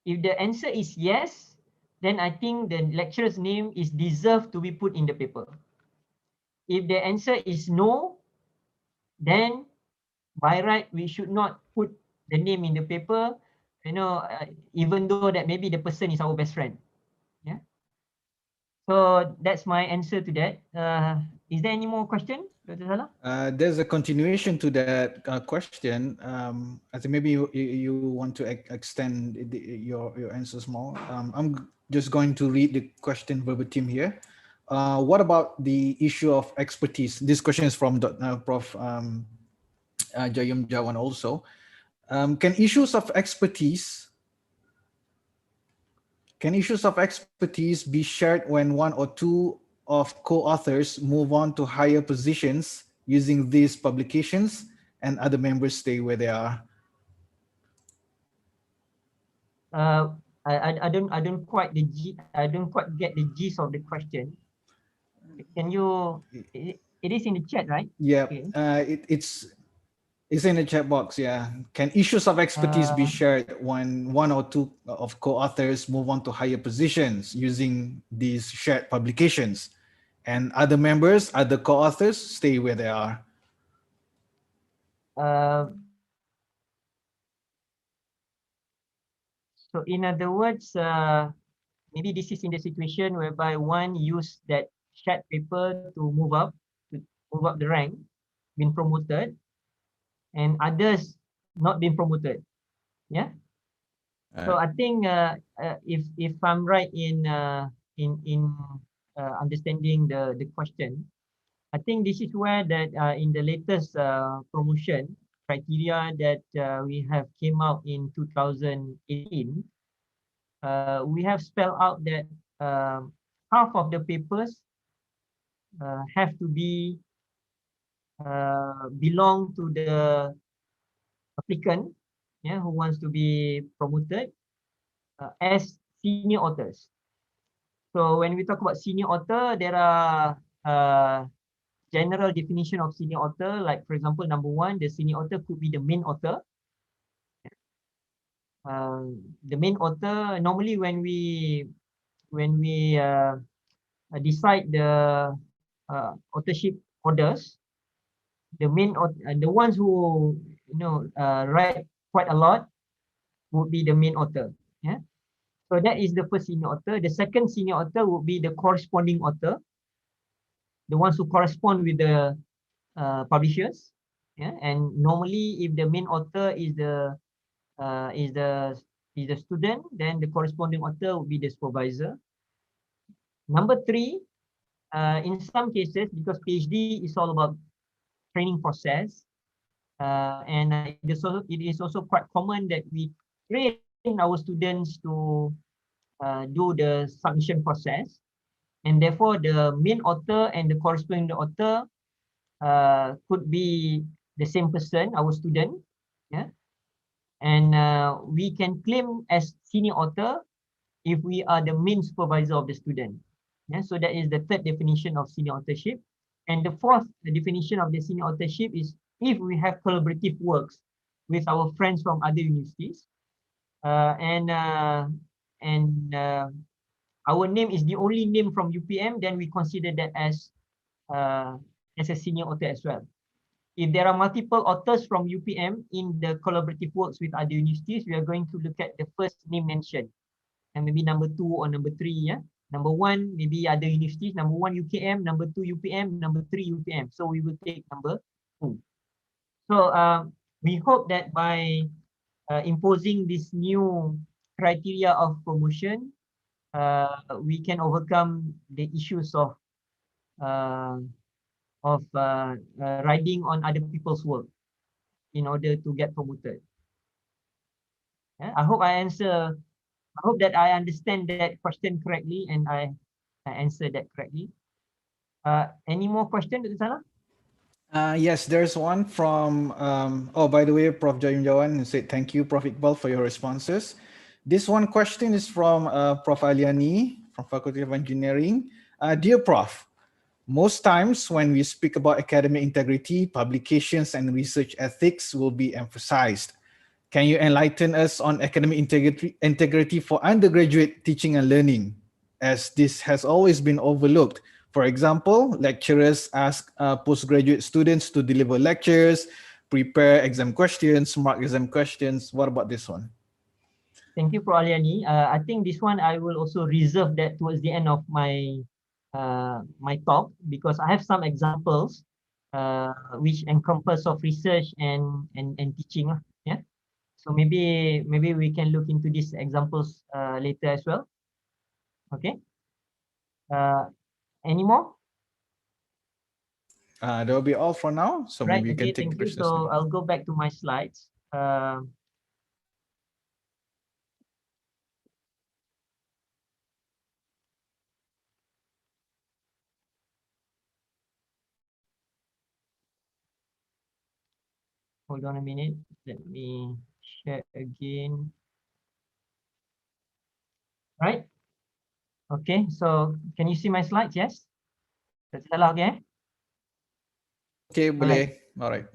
S4: If the answer is yes, then I think the lecturer's name is deserved to be put in the paper. If the answer is no, then by right we should not put the name in the paper, even though that maybe the person is our best friend. Yeah. So that's my answer to that. Is there any more question, Dr. Salah?
S1: There's a continuation to that question. I think maybe you want to extend your answers more. I'm just going to read the question verbatim here. What about the issue of expertise? This question is from Prof. Jayam Jawan also. Can issues of expertise be shared when one or two of co-authors move on to higher positions using these publications and other members stay where they are?
S4: I don't quite get the gist of the question. Can you? It is in the chat, right?
S1: Yeah,
S4: okay.
S1: It's in the chat box. Yeah. Can issues of expertise be shared when one or two of co-authors move on to higher positions using these shared publications, and other members, other co-authors stay where they are?
S4: So in other words, maybe this is in the situation whereby one use that shared paper to move up the rank, been promoted, and others not been promoted. Yeah. So I think if I'm right in understanding the question, I think this is where that in the latest promotion criteria that we have came out in 2018, we have spelled out that half of the papers have to be belong to the applicant, who wants to be promoted as senior authors. So when we talk about senior author, there are general definition of senior author. Like for example, number one, the senior author could be the main author. The main author, normally when we decide the authorship orders, the ones who write quite a lot would be the main author. Yeah. So that is the first senior author. The second senior author would be the corresponding author, the ones who correspond with the publishers. Yeah. And normally, if the main author is the student, then the corresponding author would be the supervisor. Number three, in some cases, because PhD is all about training process, and it is also quite common that we train our students to do the submission process, and therefore the main author and the corresponding author could be the same person, our student, yeah, and we can claim as senior author if we are the main supervisor of the student. Yeah, so that is the third definition of senior authorship. And the fourth definition of the senior authorship is if we have collaborative works with our friends from other universities, and our name is the only name from UPM, then we consider that as a senior author as well. If there are multiple authors from UPM in the collaborative works with other universities, we are going to look at the first name mentioned, and maybe number 2 or number 3. Yeah, number 1 maybe other universities, number 1 UKM, number 2 UPM, number 3 UPM. So we will take number 2. So we hope that by imposing this new criteria of promotion, we can overcome the issues of riding on other people's work in order to get promoted. Yeah, I hope that I understand that question correctly and I answered that correctly. Any more questions, Dr. Salah?
S1: Yes, there's one from, oh, by the way, Prof. Jayun Jawan said, thank you, Prof. Iqbal, for your responses. This one question is from Prof. Aliani from Faculty of Engineering. Dear Prof, most times when we speak about academic integrity, publications and research ethics will be emphasized. Can you enlighten us on academic integrity for undergraduate teaching and learning, as this has always been overlooked? For example, lecturers ask postgraduate students to deliver lectures, prepare exam questions, mark exam questions. What about this one?
S4: Thank you, Prof. Aliani. I think this one I will also reserve that towards the end of my my talk, because I have some examples which encompass of research and teaching. Yeah. So maybe we can look into these examples later as well. Okay. Any more?
S1: That will be all for now. So
S4: Right.
S1: maybe you can
S4: Okay,
S1: take the
S4: thank you.
S1: questions.
S4: So I'll go back to my slides. Hold on a minute. Let me share again. Right. Okay. So can you see my slides? Yes. That's salah, okay?
S1: Okay, boleh. All right.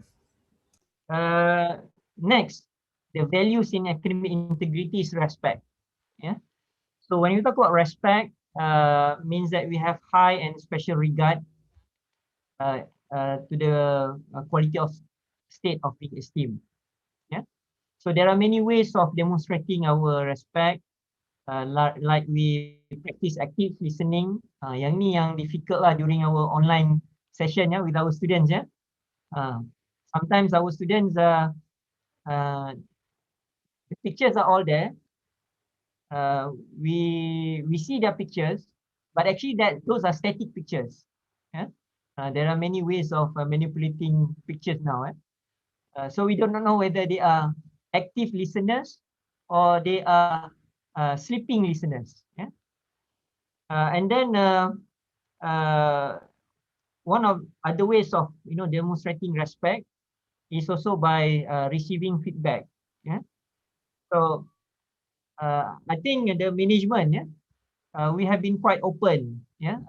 S4: Next, the values in academic integrity is respect. Yeah. So when you talk about respect, means that we have high and special regard to the quality of state of being esteemed. Yeah. So there are many ways of demonstrating our respect, like we practice active listening. Yang ni yang difficult lah during our online session, yeah, with our students. Yeah. Sometimes our students the pictures are all there. We see their pictures, but actually those are static pictures. Yeah? There are many ways of manipulating pictures now. So we don't know whether they are active listeners or they are sleeping listeners. Yeah? And then one of other ways of demonstrating respect is also by receiving feedback. Yeah. So I think the management, yeah, we have been quite open. Yeah.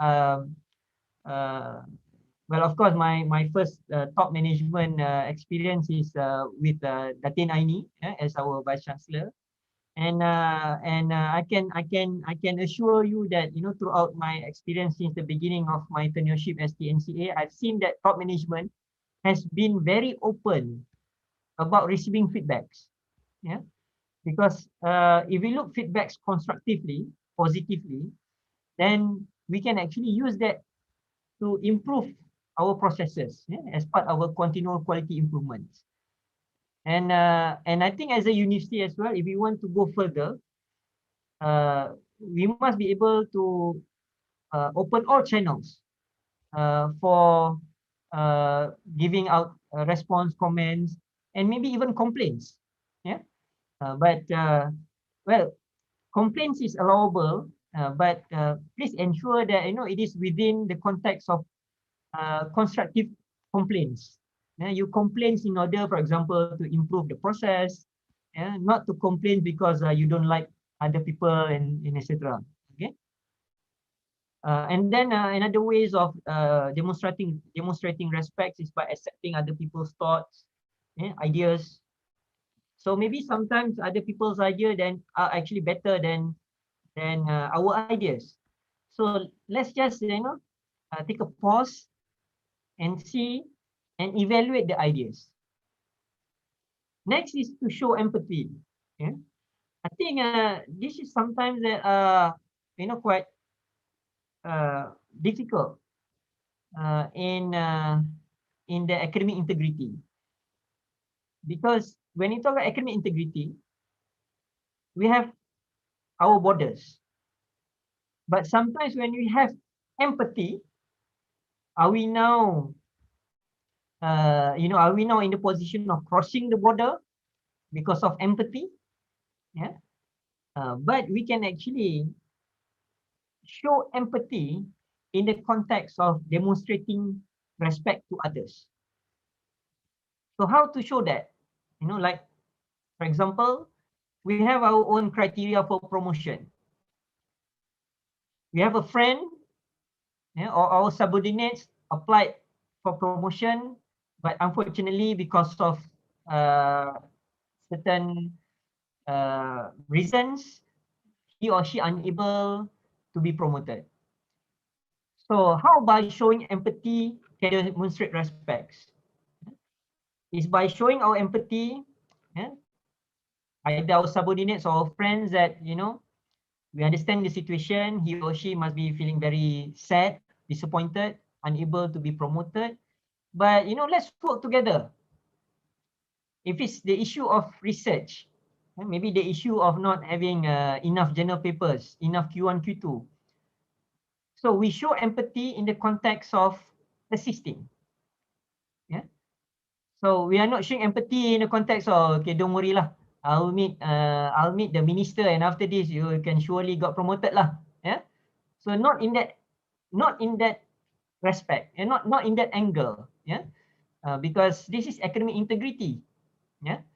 S4: Well, of course, my first top management experience is with Datin Aini, yeah, as our vice chancellor, and I can assure you that throughout my experience since the beginning of my tenureship as the NCA, I've seen that top management has been very open about receiving feedbacks. Yeah. Because if we look feedbacks constructively, positively, then we can actually use that to improve our processes, yeah, as part of our continual quality improvements. And I think as a university as well, if we want to go further, we must be able to open all channels for giving out response, comments, and maybe even complaints. Yeah. Well, complaints is allowable, but please ensure that it is within the context of constructive complaints. You complain in order, for example, to improve the process, not to complain because you don't like other people and etc. Okay. And then another ways of demonstrating respect is by accepting other people's thoughts, ideas. So maybe sometimes other people's idea then are actually better than our ideas. So let's just take a pause and see and evaluate the ideas. Next is to show empathy. Yeah, I think this is sometimes quite difficult in the academic integrity, because when you talk about academic integrity, we have our borders, but sometimes when we have empathy, are we now are we now in the position of crossing the border because of empathy? Yeah, but we can actually show empathy in the context of demonstrating respect to others. So how to show that? Like, for example, we have our own criteria for promotion. We have a friend, or our subordinates applied for promotion, but unfortunately because of certain reasons, he or she unable to be promoted. So how by showing empathy can demonstrate respects? Is by showing our empathy, either our subordinates or our friends, that we understand the situation. He or she must be feeling very sad, disappointed, unable to be promoted. But let's work together. If it's the issue of research, maybe the issue of not having enough journal papers, enough Q1, Q2. So we show empathy in the context of assisting. Yeah. So we are not showing empathy in the context of, okay, don't worry lah, I'll meet the minister, and after this you can surely got promoted lah. Yeah. So not in that respect, and not in that angle. Yeah. Because this is academic integrity. Yeah.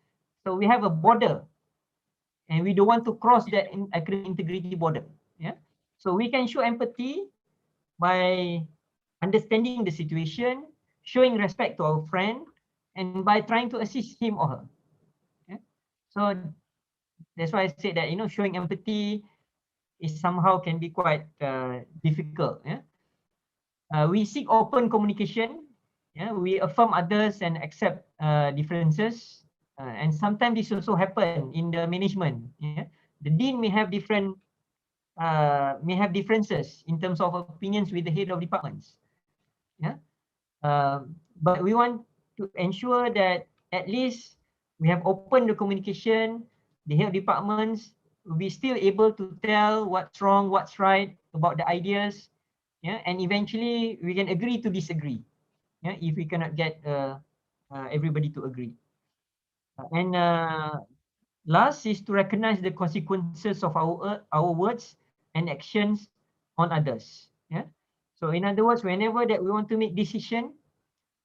S4: So we have a border, and we don't want to cross that academic integrity border. Yeah. So we can show empathy by understanding the situation, showing respect to our friend, and by trying to assist him or her. Yeah? So that's why I said that showing empathy is somehow can be quite difficult. Yeah? We seek open communication. Yeah? We affirm others and accept differences. And sometimes this also happen in the management. Yeah? The dean may have differences in terms of opinions with the head of departments. Yeah, but we want to ensure that at least we have opened the communication. The head of departments will be still able to tell what's wrong, what's right about the ideas. Yeah, and eventually we can agree to disagree. Yeah, if we cannot get everybody to agree. And last is to recognize the consequences of our words and actions on others. Yeah. So in other words, whenever that we want to make decision,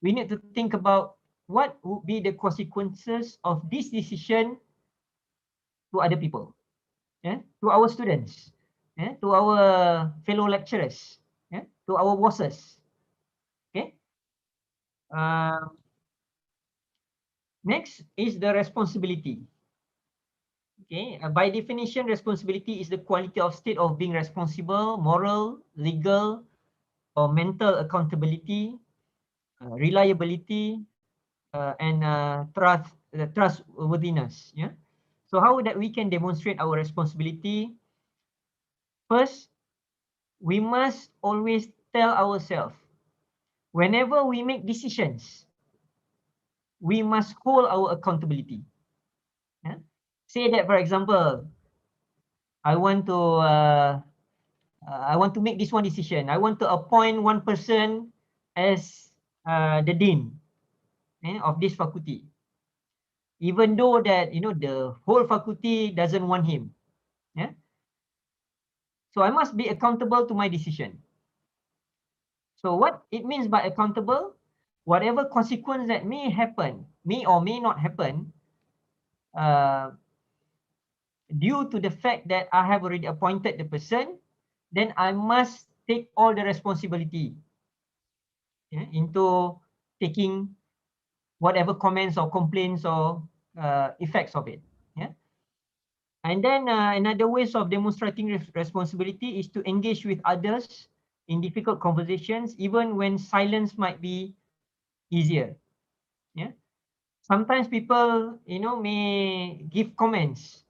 S4: we need to think about what would be the consequences of this decision to other people, to our students, to our fellow lecturers, to our bosses. Okay. Next is the responsibility. Okay, by definition, responsibility is the quality of state of being responsible, moral, legal, or mental accountability, reliability, and trustworthiness. Yeah. So how that we can demonstrate our responsibility? First, we must always tell ourselves, whenever we make decisions, we must hold our accountability. Yeah? Say that, for example, I want to make this one decision. I want to appoint one person as the dean of this faculty, even though that the whole faculty doesn't want him. Yeah. So I must be accountable to my decision. So what it means by accountable, whatever consequence that may happen, may or may not happen, due to the fact that I have already appointed the person, then I must take all the responsibility into taking whatever comments or complaints or effects of it. Yeah. And then another ways of demonstrating responsibility is to engage with others in difficult conversations, even when silence might be easier. Yeah. Sometimes people, may give comments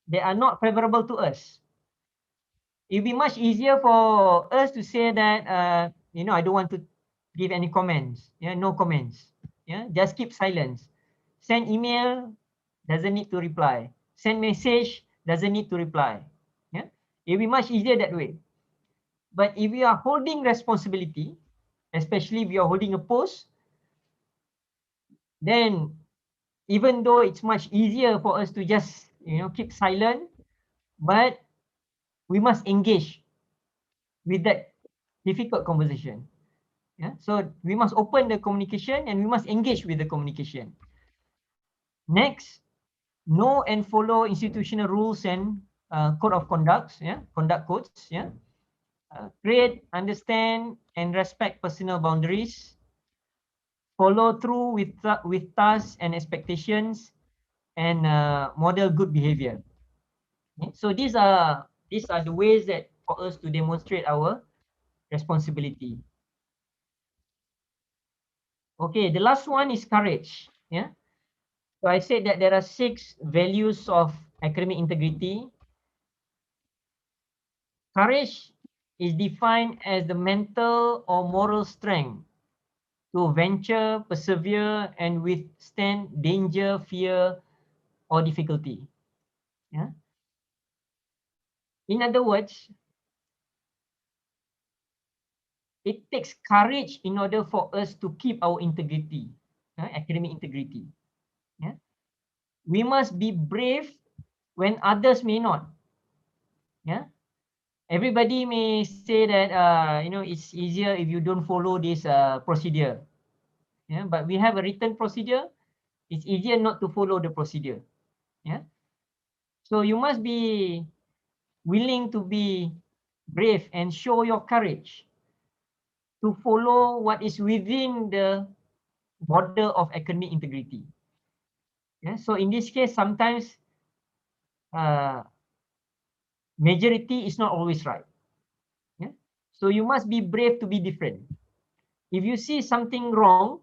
S4: that are not favorable to us. It'd be much easier for us to say that, I don't want to give any comments. Yeah, no comments. Yeah, just keep silence. Send email, doesn't need to reply. Send message, doesn't need to reply. Yeah, it'd be much easier that way. But if you are holding responsibility, especially if you are holding a post, then even though it's much easier for us to just, keep silent, but we must engage with that difficult conversation. Yeah, so we must open the communication and we must engage with the communication. Next, know and follow institutional rules and code of conducts. Yeah, conduct codes. Yeah, create, understand, and respect personal boundaries. Follow through with tasks and expectations, and model good behavior. Okay? So these are the ways that for us to demonstrate our responsibility. Okay, the last one is courage. Yeah. So I said that there are 6 values of academic integrity. Courage is defined as the mental or moral strength to venture, persevere, and withstand danger, fear, or difficulty. Yeah. In other words, it takes courage in order for us to keep our integrity, academic integrity. Yeah. We must be brave when others may not. Yeah. Everybody may say that it's easier if you don't follow this procedure. Yeah, but we have a written procedure. It's easier not to follow the procedure. Yeah. So you must be willing to be brave and show your courage to follow what is within the border of academic integrity. Yeah. So in this case, sometimes majority is not always right. Yeah. So you must be brave to be different. If you see something wrong,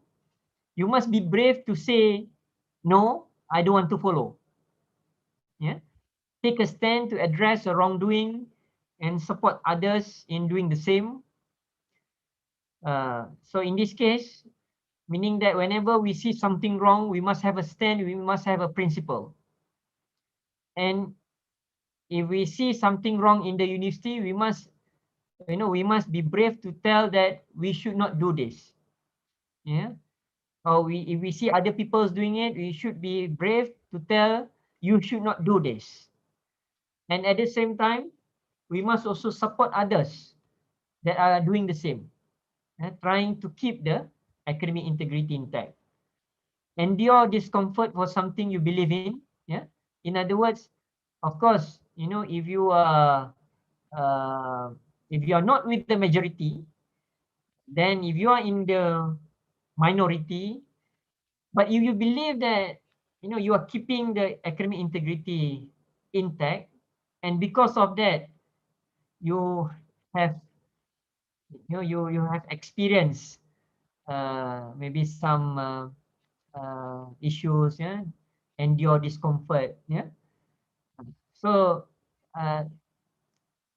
S4: you must be brave to say, no, I don't want to follow. Yeah. Take a stand to address a wrongdoing and support others in doing the same. So in this case, meaning that whenever we see something wrong, we must have a stand, we must have a principle. And if we see something wrong in the university, we must be brave to tell that we should not do this. Yeah. Or if we see other people doing it, we should be brave to tell you should not do this. And at the same time, we must also support others that are doing the same, trying to keep the academic integrity intact. Endure discomfort for something you believe in. Yeah. In other words, of course, if you are not with the majority, then if you are in the minority, but if you believe that you are keeping the academic integrity intact, and because of that, you have you have experienced maybe some issues, yeah, endure discomfort, yeah. So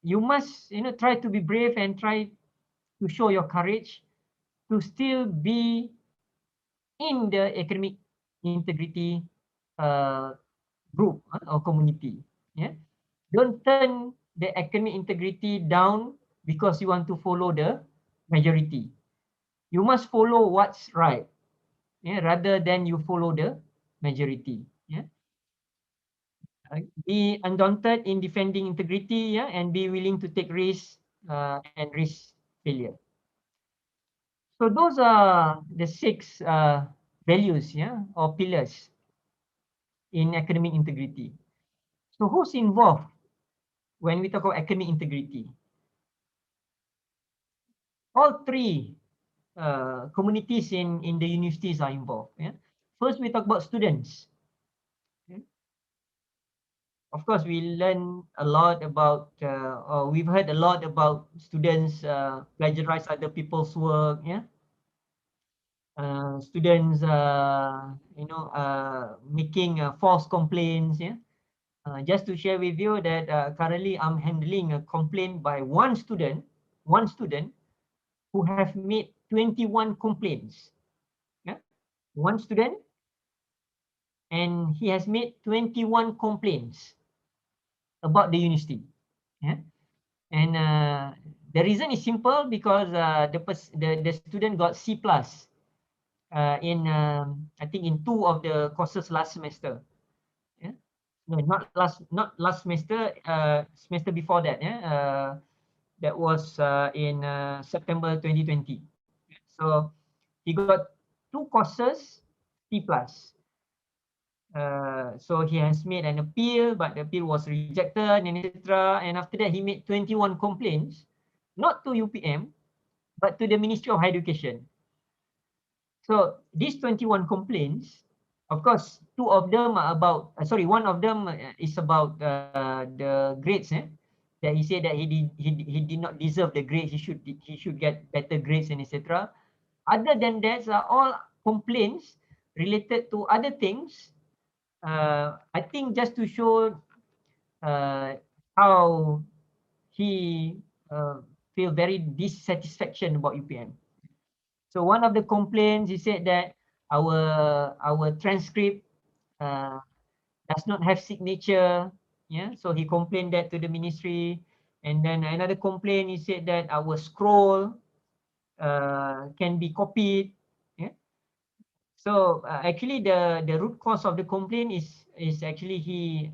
S4: you must try to be brave and try to show your courage to still be in the academic integrity group or community. Yeah, don't turn the academic integrity down because you want to follow the majority. You must follow what's right, yeah, rather than you follow the majority. Yeah. Be undaunted in defending integrity, yeah, and be willing to take risks and risk failure. So those are the 6 values, yeah, or pillars in academic integrity. So who's involved when we talk about academic integrity? All 3 communities in the universities are involved. Yeah. First, we talk about students. Okay. Of course, we learn a lot about, or we've heard a lot about students plagiarize other people's work. Yeah. Students, making false complaints. Yeah. Just to share with you that currently I'm handling a complaint by one student who have made 21 complaints. Yeah. One student, and he has made 21 complaints about the university. Yeah. And the reason is simple, because the student got C plus in I think in 2 of the courses last semester. Yeah. No, not last semester, semester before that. Yeah. That was in September 2020. So he got 2 courses C plus. So he has made an appeal, but the appeal was rejected, and etc. And after that, he made 21 complaints, not to UPM, but to the Ministry of Higher Education. So these 21 complaints, of course, 2 of them are about, one of them is about the grades. That he said that he did not deserve the grades. He should get better grades and etc. Other than that, are all complaints related to other things. I think just to show how he feel very dissatisfaction about UPM. So one of the complaints, he said that our transcript does not have signature. Yeah, so he complained that to the ministry. And then another complaint, he said that our scroll can be copied. Yeah. So actually, the root cause of the complaint is actually he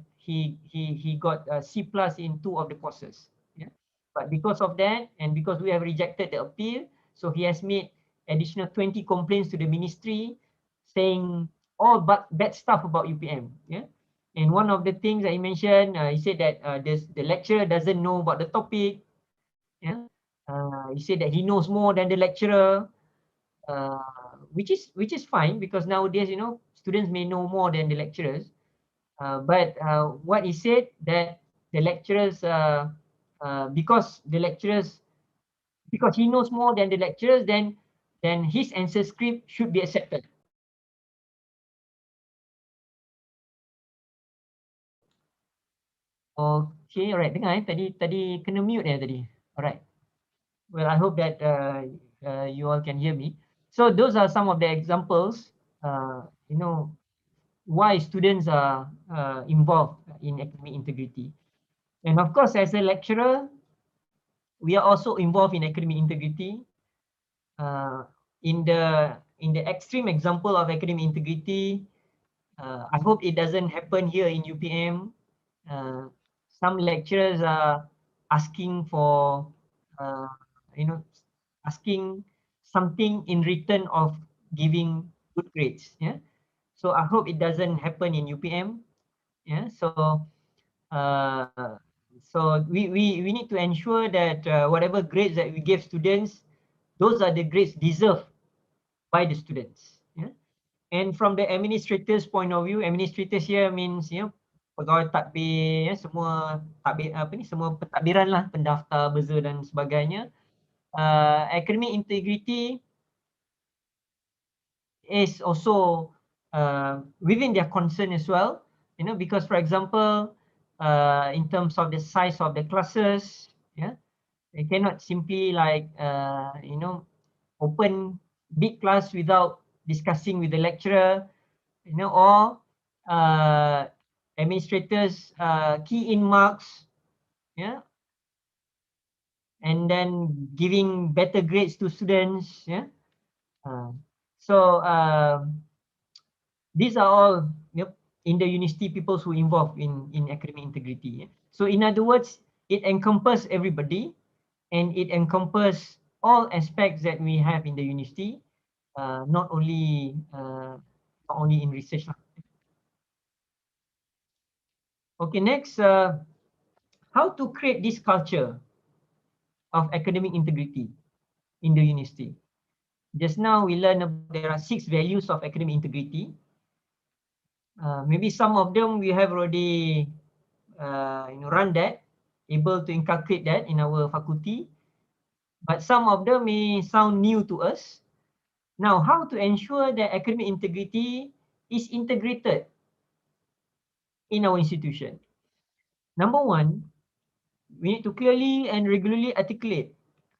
S4: got a C plus in 2 of the courses. Yeah, but because of that, and because we have rejected the appeal, so he has made additional 20 complaints to the ministry, saying all but bad stuff about UPM. Yeah, and one of the things that he mentioned, he said that the lecturer doesn't know about the topic. Yeah, he said that he knows more than the lecturer. Which is fine, because nowadays, students may know more than the lecturers. But what he said, that the lecturers, because he knows more than the lecturers, then his answer script should be accepted. Okay, alright. Dengar tadi kena mute tadi. Alright. Well, I hope that you all can hear me. So those are some of the examples, why students are involved in academic integrity. And of course, as a lecturer, we are also involved in academic integrity. In the extreme example of academic integrity, I hope it doesn't happen here in UPM. Some lecturers are asking for, asking something in return of giving good grades. Yeah. So I hope it doesn't happen in UPM. Yeah. Uh, so we need to ensure that whatever grades that we give students, those are the grades deserved by the students. Yeah. And from the administrator's point of view, administrators here means, pegawai takbir, semua takbir, semua pentadbiran lah, pendaftar, buzzer dan sebagainya. Academic integrity is also within their concern as well, because for example, in terms of the size of the classes, yeah, they cannot simply like open big class without discussing with the lecturer, or administrators key in marks, yeah, and then giving better grades to students. Yeah. So these are all in the university people who involved in academic integrity. So in other words, it encompasses everybody and it encompasses all aspects that we have in the university, not only in research. Okay, next, how to create this culture of academic integrity in the university. Just now we learned there are 6 values of academic integrity. Maybe some of them we have already run that, able to inculcate that in our faculty, but some of them may sound new to us. Now, how to ensure that academic integrity is integrated in our institution? Number one, we need to clearly and regularly articulate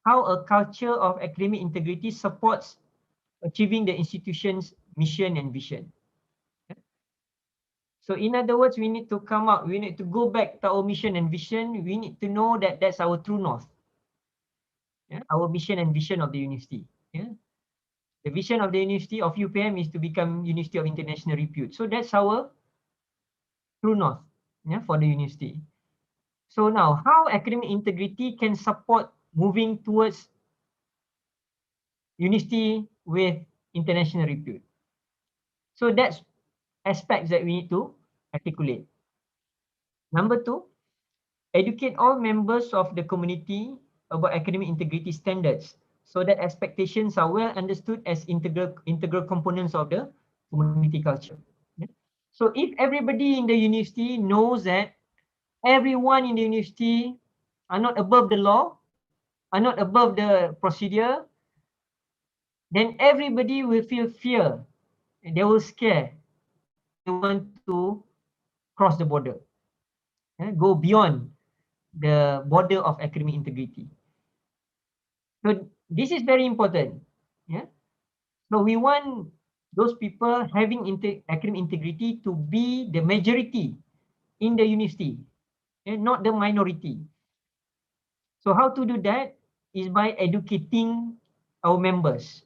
S4: how a culture of academic integrity supports achieving the institution's mission and vision. So in other words, we need to we need to go back to our mission and vision. We need to know that that's our true north. Our mission and vision of the university. The vision of the university of UPM is to become University of International Repute. So that's our true north for the university. So now, how academic integrity can support moving towards university with international repute? So that's aspects that we need to articulate. Number two, educate all members of the community about academic integrity standards so that expectations are well understood as integral components of the community culture. So if everybody in the university knows that everyone in the university are not above the law, are not above the procedure, then everybody will feel fear and they will scare. They want to cross the border, go beyond the border of academic integrity. So this is very important. So we want those people having academic integrity to be the majority in the university, not the minority. So how to do that is by educating our members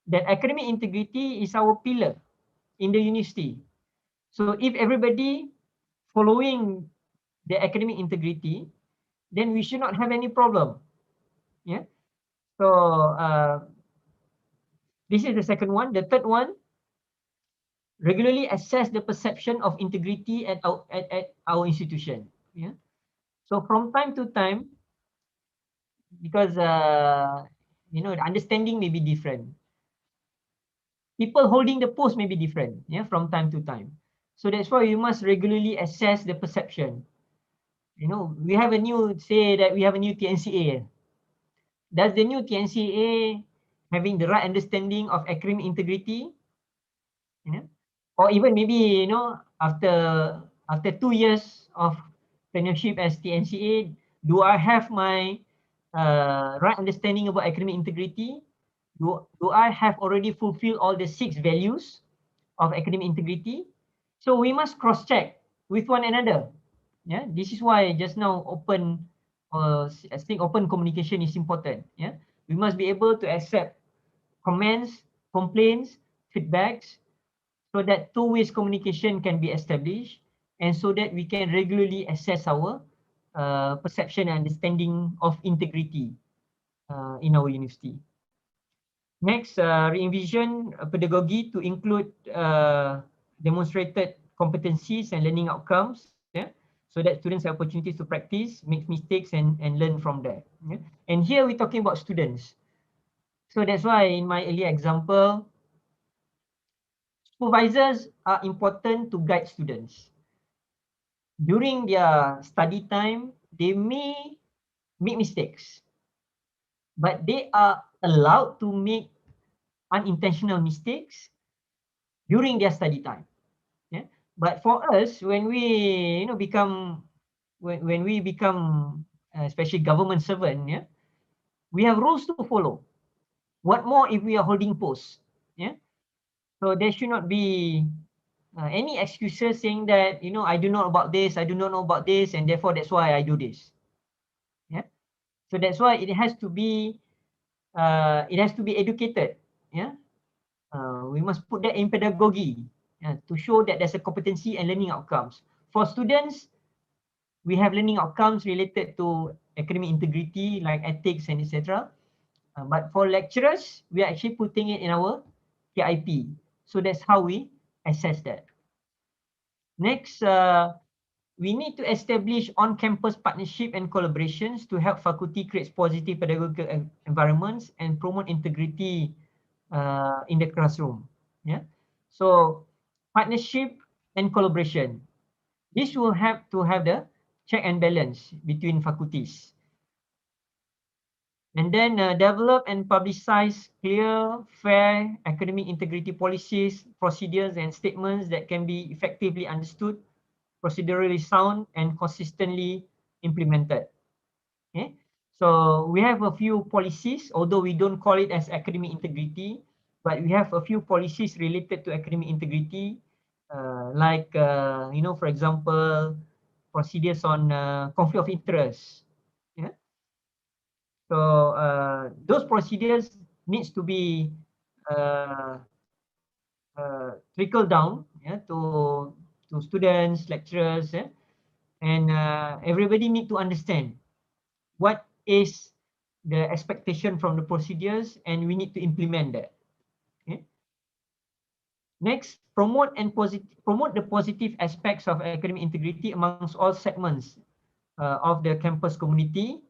S4: that academic integrity is our pillar in the university. So if everybody following the academic integrity, then we should not have any problem. So this is the second one. The third one, regularly assess the perception of integrity at our institution. So from time to time, because the understanding may be different. People holding the post may be different, from time to time. So that's why we must regularly assess the perception. We have a new, say that we have a new TNCA. Does the new TNCA having the right understanding of academic integrity? Or even maybe, after 2 years of tenureship as TNCA, do I have my right understanding about academic integrity? Do I have already fulfilled all the 6 values of academic integrity? So we must cross-check with one another. This is why just now open communication is important. We must be able to accept comments, complaints, feedbacks, so that two-way communication can be established, and so that we can regularly assess our perception and understanding of integrity in our university. Next, re-envision pedagogy to include demonstrated competencies and learning outcomes, so that students have opportunities to practice, make mistakes, and learn from that. And here we're talking about students. So that's why in my earlier example, supervisors are important to guide students. During their study time, they may make mistakes, but they are allowed to make unintentional mistakes during their study time. But for us, when we become especially government servant, we have rules to follow. What more if we are holding posts? So there should not be any excuses saying that I do not know about this, I do not know about this, and therefore that's why I do this. So that's why it has to be educated. We must put that in pedagogy. to show that there's a competency and learning outcomes. For students, we have learning outcomes related to academic integrity like ethics and etc. But for lecturers, we are actually putting it in our KIP. So that's how we assess that. Next, we need to establish on-campus partnership and collaborations to help faculty create positive pedagogical environments and promote integrity in the classroom. Yeah. So partnership and collaboration. This will have to have the check and balance between faculties. And then develop and publicize clear, fair academic integrity policies, procedures, and statements that can be effectively understood, procedurally sound, and consistently implemented. Okay, so we have a few policies, although we don't call it as academic integrity, but we have a few policies related to academic integrity, like for example, procedures on conflict of interest. Yeah. So those procedures needs to be trickle down, to students, lecturers, and everybody need to understand what is the expectation from the procedures, and we need to implement that. Okay. Next, promote the positive aspects of academic integrity amongst all segments of the campus community.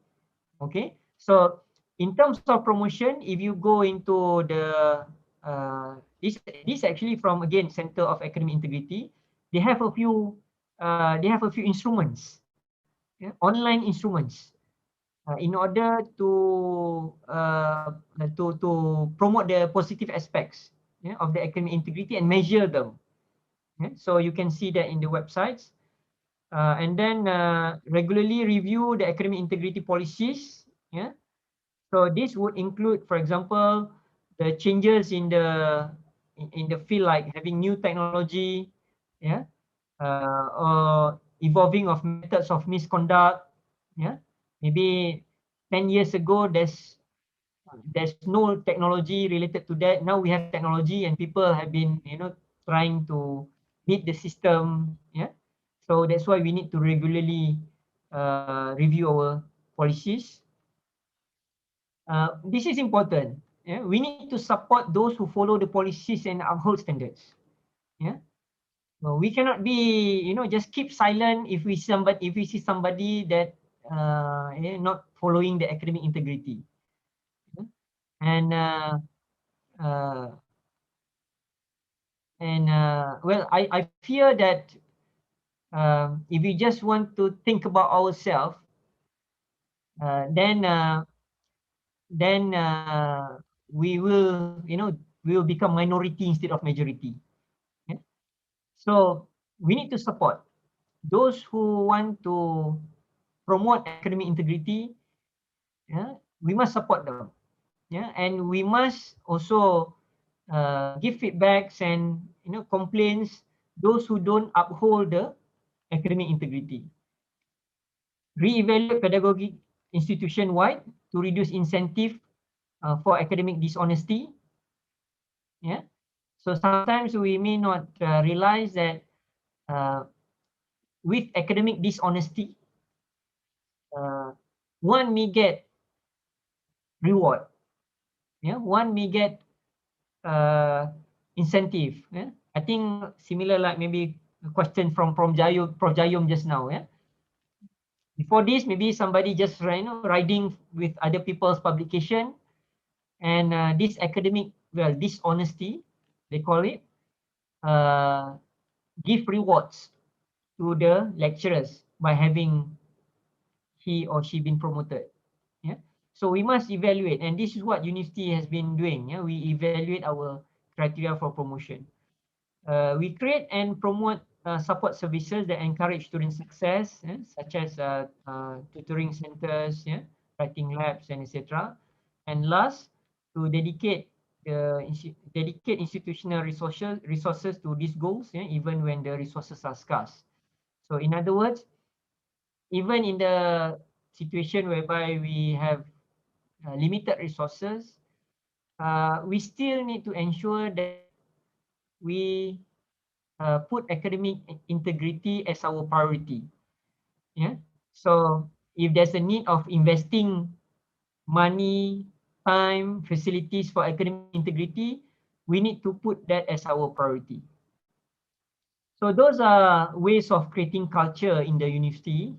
S4: Okay, so in terms of promotion, if you go into the this actually from again Center of Academic Integrity, they have a few instruments, online instruments, in order to promote the positive aspects of the academic integrity and measure them. So you can see that in the websites. And then regularly review the academic integrity policies. Yeah. So this would include, for example, the changes in the field, like having new technology, yeah, or evolving of methods of misconduct. Yeah, maybe 10 years ago there's no technology related to that. Now we have technology, and people have been trying to beat the system. Yeah, so that's why we need to regularly review our policies. This is important. Yeah, we need to support those who follow the policies and uphold standards. Yeah, well, we cannot be just keep silent if we see somebody that not following the academic integrity. Yeah? And well, I fear that if we just want to think about ourselves, then we will become minority instead of majority. Yeah? So we need to support those who want to promote academic integrity. Yeah, we must support them. Yeah, and we must also give feedbacks and complaints those who don't uphold the academic integrity. Reevaluate pedagogy institution-wide to reduce incentive for academic dishonesty. Yeah, so sometimes we may not realize that with academic dishonesty, one may get reward. Yeah, one may get incentive. Yeah, I think similar like maybe a question from Prof. Jayom just now. Yeah, before this, maybe somebody just riding with other people's publication, and this academic dishonesty, they call it, give rewards to the lecturers by having he or she been promoted. Yeah, so we must evaluate, and this is what university has been doing. Yeah, we evaluate our criteria for promotion. We create and promote support services that encourage student success, such as tutoring centers, writing labs, and etc. And last, to dedicate institutional resources to these goals, even when the resources are scarce. So in other words, even in the situation whereby we have limited resources, we still need to ensure that we put academic integrity as our priority. Yeah. So if there's a need of investing money, time, facilities for academic integrity, we need to put that as our priority. So those are ways of creating culture in the university,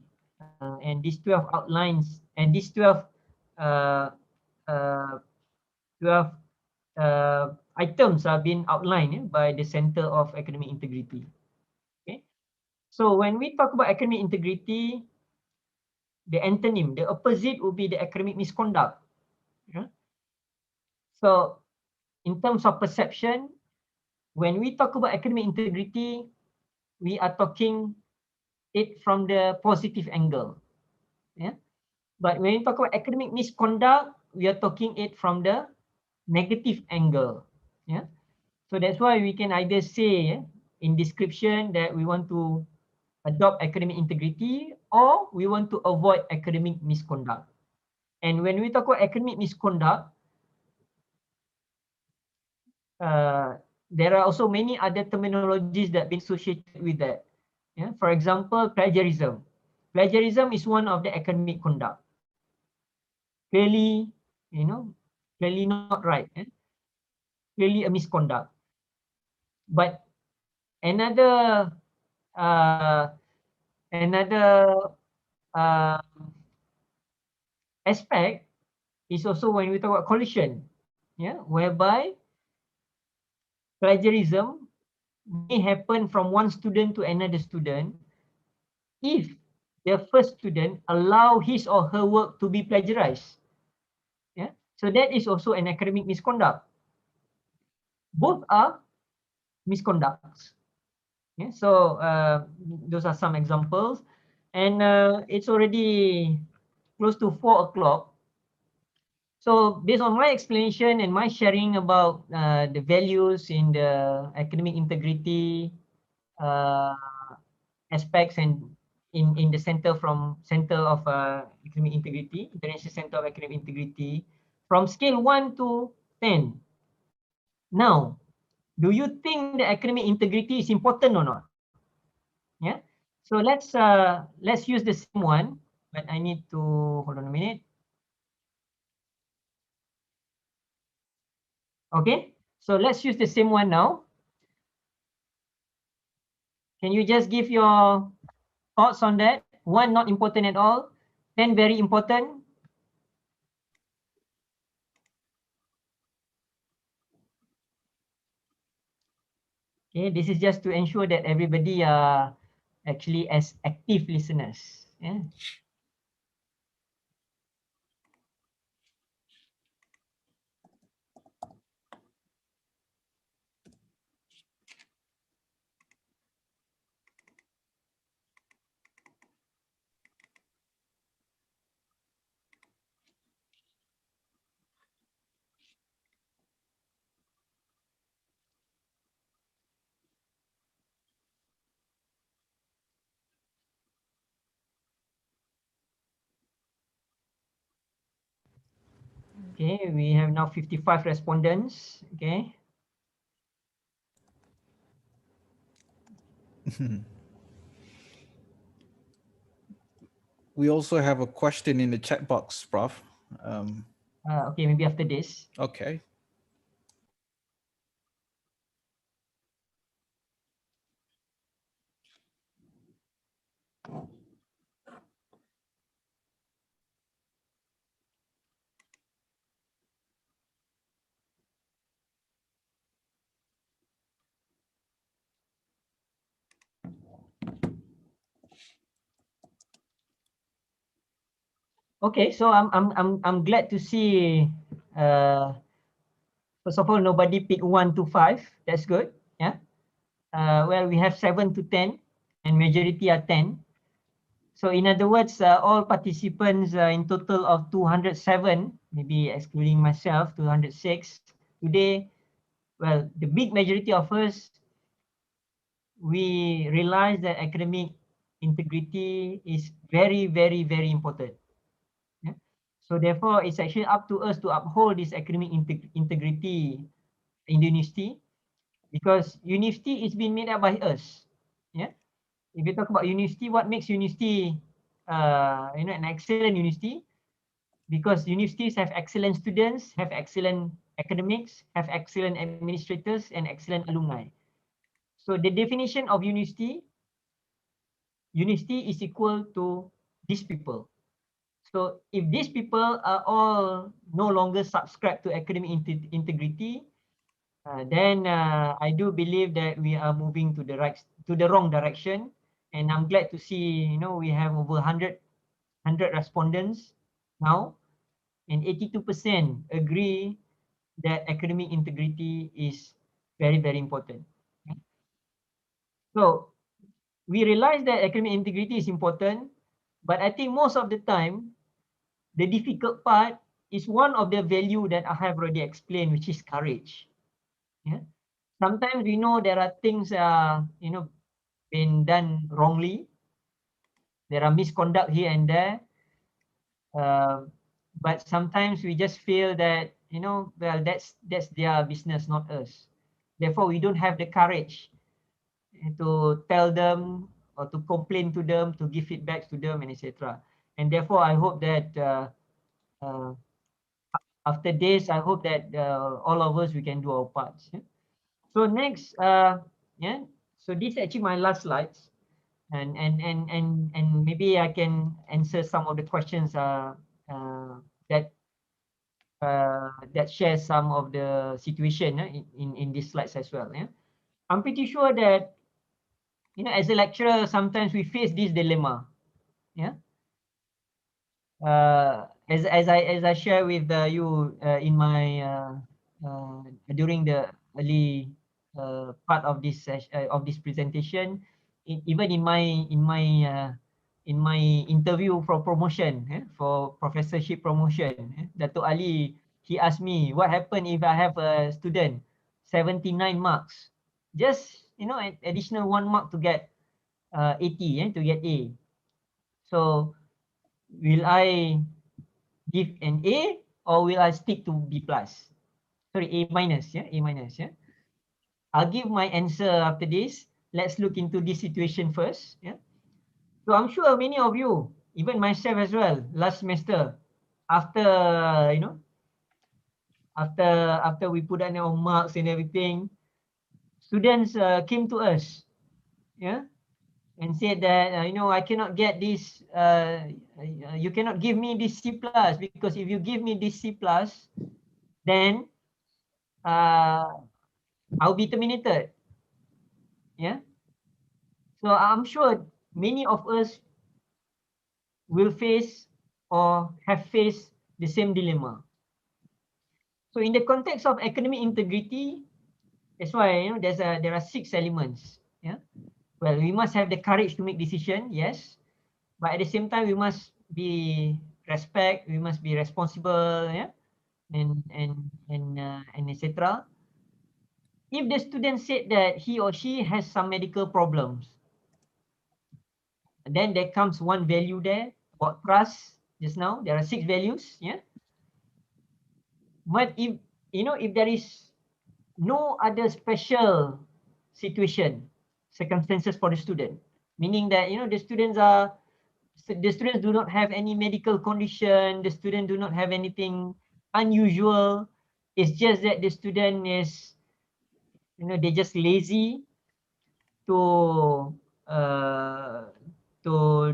S4: and these 12 outlines and these 12 uh, uh, 12 items are being outlined by the Center of Academic Integrity. Okay, so when we talk about academic integrity, the antonym, the opposite would be the academic misconduct. Yeah? So in terms of perception, when we talk about academic integrity, we are talking it from the positive angle. Yeah. But when we talk about academic misconduct, we are talking it from the negative angle. Yeah. So that's why we can either say in description that we want to adopt academic integrity or we want to avoid academic misconduct. And when we talk about academic misconduct, there are also many other terminologies that have been associated with that. Yeah? For example, plagiarism. Plagiarism is one of the academic conduct. Clearly, clearly not right. Clearly a misconduct. But another uh, aspect is also when we talk about collision, yeah, whereby plagiarism may happen from one student to another student if the first student allow his or her work to be plagiarized. Yeah, so that is also an academic misconduct. Both are misconducts. Yeah, so those are some examples, and it's already close to 4 o'clock. So based on my explanation and my sharing about the values in the academic integrity aspects and in the Center of Academic Integrity, International Center of Academic Integrity, from scale 1 to 10. Now, do you think the academic integrity is important or not? Yeah. So let's use the same one, but I need to hold on a minute. Okay. So let's use the same one now. Can you just give your thoughts on that? 1, not important at all. 10, very important. Okay, this is just to ensure that everybody are actually as active listeners. Yeah. Okay, we have now 55 respondents. Okay.
S1: We also have a question in the chat box, Prof.
S4: Okay, maybe after this.
S1: Okay.
S4: Okay, so I'm glad to see. First of all, nobody picked 1 to 5. That's good. Yeah. Well, we have 7 to 10, and majority are 10. So in other words, all participants in total of 207, maybe excluding myself, 206. Today, well, the big majority of us, we realize that academic integrity is very, very, very important. Yeah? So therefore, it's actually up to us to uphold this academic integrity in the university. because university is being made up by us. Yeah. If you talk about university, what makes university an excellent university? Because universities have excellent students, have excellent academics, have excellent administrators, and excellent alumni. So the definition of university is equal to these people. So if these people are all no longer subscribed to academic integrity, then I do believe that we are moving to the wrong direction. And I'm glad to see, we have over 100 respondents now, and 82% agree that academic integrity is very, very important. So we realize that academic integrity is important, but I think most of the time, the difficult part is one of the value that I have already explained, which is courage. Yeah. Sometimes we know there are things, been done wrongly. There are misconduct here and there. But sometimes we just feel that, well, that's their business, not us. Therefore, we don't have the courage to tell them or to complain to them, to give feedback to them, and etc. And therefore, I hope that after this, I hope that all of us, we can do our parts. Yeah? So next, yeah. So this is actually my last slides, and maybe I can answer some of the questions that share some of the situation in these slides as well. Yeah, I'm pretty sure that as a lecturer, sometimes we face this dilemma. Yeah. As I share with you in my during the early part of this presentation, even in my interview for promotion, for professorship promotion, Dato' Ali, he asked me what happened if I have a student 79 marks, just an additional 1 mark to get 80, to get A. So will I give an A or will I stick to B plus? Sorry, A minus, A minus, I'll give my answer after this. Let's look into this situation first, So I'm sure many of you, even myself as well, last semester, after, after we put down our marks and everything, students came to us, and said that, I cannot get this, you cannot give me this C plus, because if you give me this C plus, then I'll be terminated. Yeah. So I'm sure many of us will face or have faced the same dilemma. So in the context of academic integrity, that's why there are 6 elements. Yeah. Well, we must have the courage to make decision, yes, but at the same time we must be respect, we must be responsible, and etc. If the student said that he or she has some medical problems, then there comes one value there about trust. Just now there are 6 values, but if if there is no other special situation, circumstances for the student, meaning that the students do not have any medical condition, the student do not have anything unusual, it's just that the student is they're just lazy to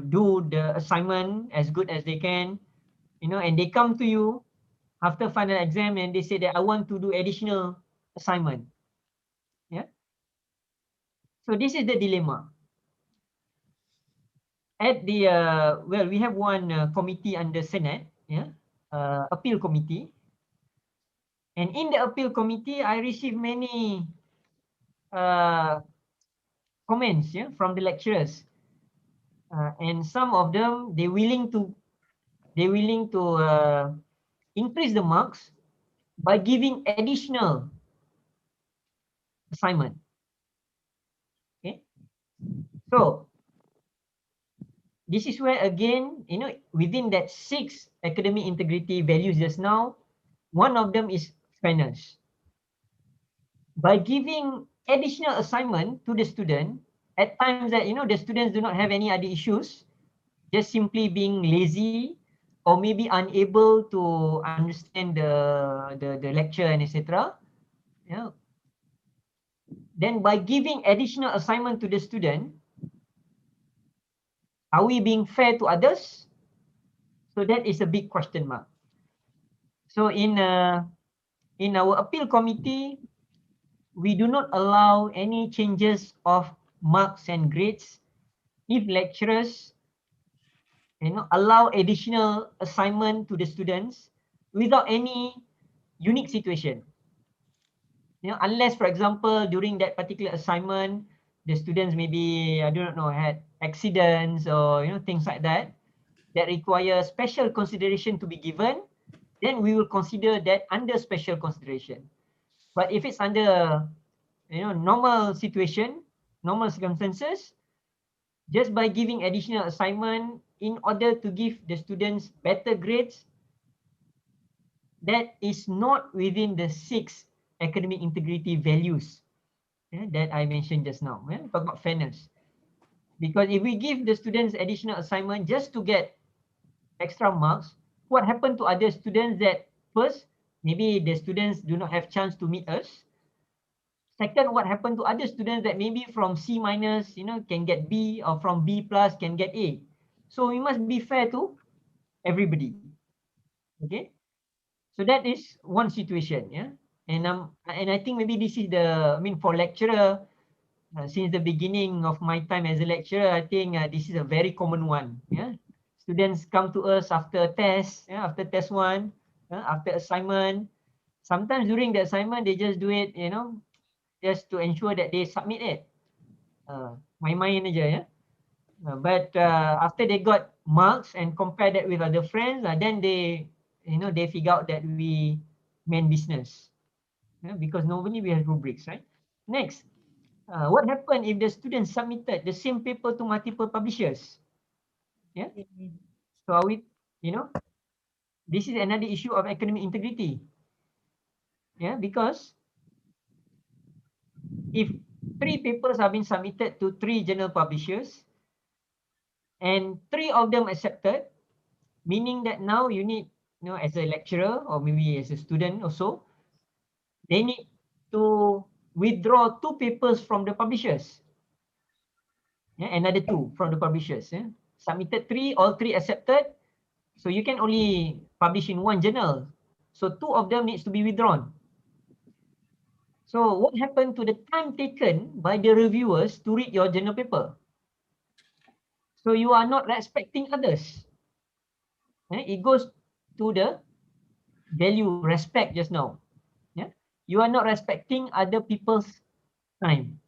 S4: do the assignment as good as they can, and they come to you after final exam and they say that I want to do additional assignment. Yeah. So this is the dilemma. At the well, we have one committee under Senate, appeal committee, and in the appeal committee, I received many comments, from the lecturers, and some of them they willing to increase the marks by giving additional assignment. Okay, so this is where again, within that 6 academic integrity values just now, one of them is fairness. By giving additional assignment to the student at times that the students do not have any other issues, just simply being lazy or maybe unable to understand the lecture and etc. Yeah. Then by giving additional assignment to the student, are we being fair to others? So that is a big question mark. So in our appeal committee, we do not allow any changes of marks and grades if lecturers allow additional assignment to the students without any unique situation. Unless, for example, during that particular assignment, the students maybe, I do not know, had accidents or things like that require special consideration to be given, then we will consider that under special consideration. But if it's under normal situation, normal circumstances, just by giving additional assignment in order to give the students better grades, that is not within the 6 academic integrity values that I mentioned just now. Talk about fairness. Because if we give the students additional assignment just to get extra marks, what happened to other students that first, maybe the students do not have chance to meet us. Second, what happened to other students that maybe from C minus, can get B, or from B plus can get A. So we must be fair to everybody. Okay. So that is one situation. Yeah. And I think maybe this is for lecturer, since the beginning of my time as a lecturer, I think this is a very common one. Yeah. Students come to us after test, after test 1, after assignment. Sometimes during the assignment, they just do it, just to ensure that they submit it. Main-main aja, ya. But after they got marks and compare that with other friends, then they figure out that we meant business. Because normally we have rubrics, right? Next, what happened if the student submitted the same paper to multiple publishers? Yeah. So are we, this is another issue of academic integrity. Yeah, because if 3 papers have been submitted to 3 journal publishers and 3 of them accepted, meaning that now you need, as a lecturer or maybe as a student also, they need to withdraw 2 papers from the publishers. Yeah, another 2 from the publishers. Yeah. Submitted 3, all 3 accepted. So you can only publish in 1 journal. So 2 of them needs to be withdrawn. So what happened to the time taken by the reviewers to read your journal paper? So you are not respecting others. It goes to the value respect just now. Yeah, you are not respecting other people's time.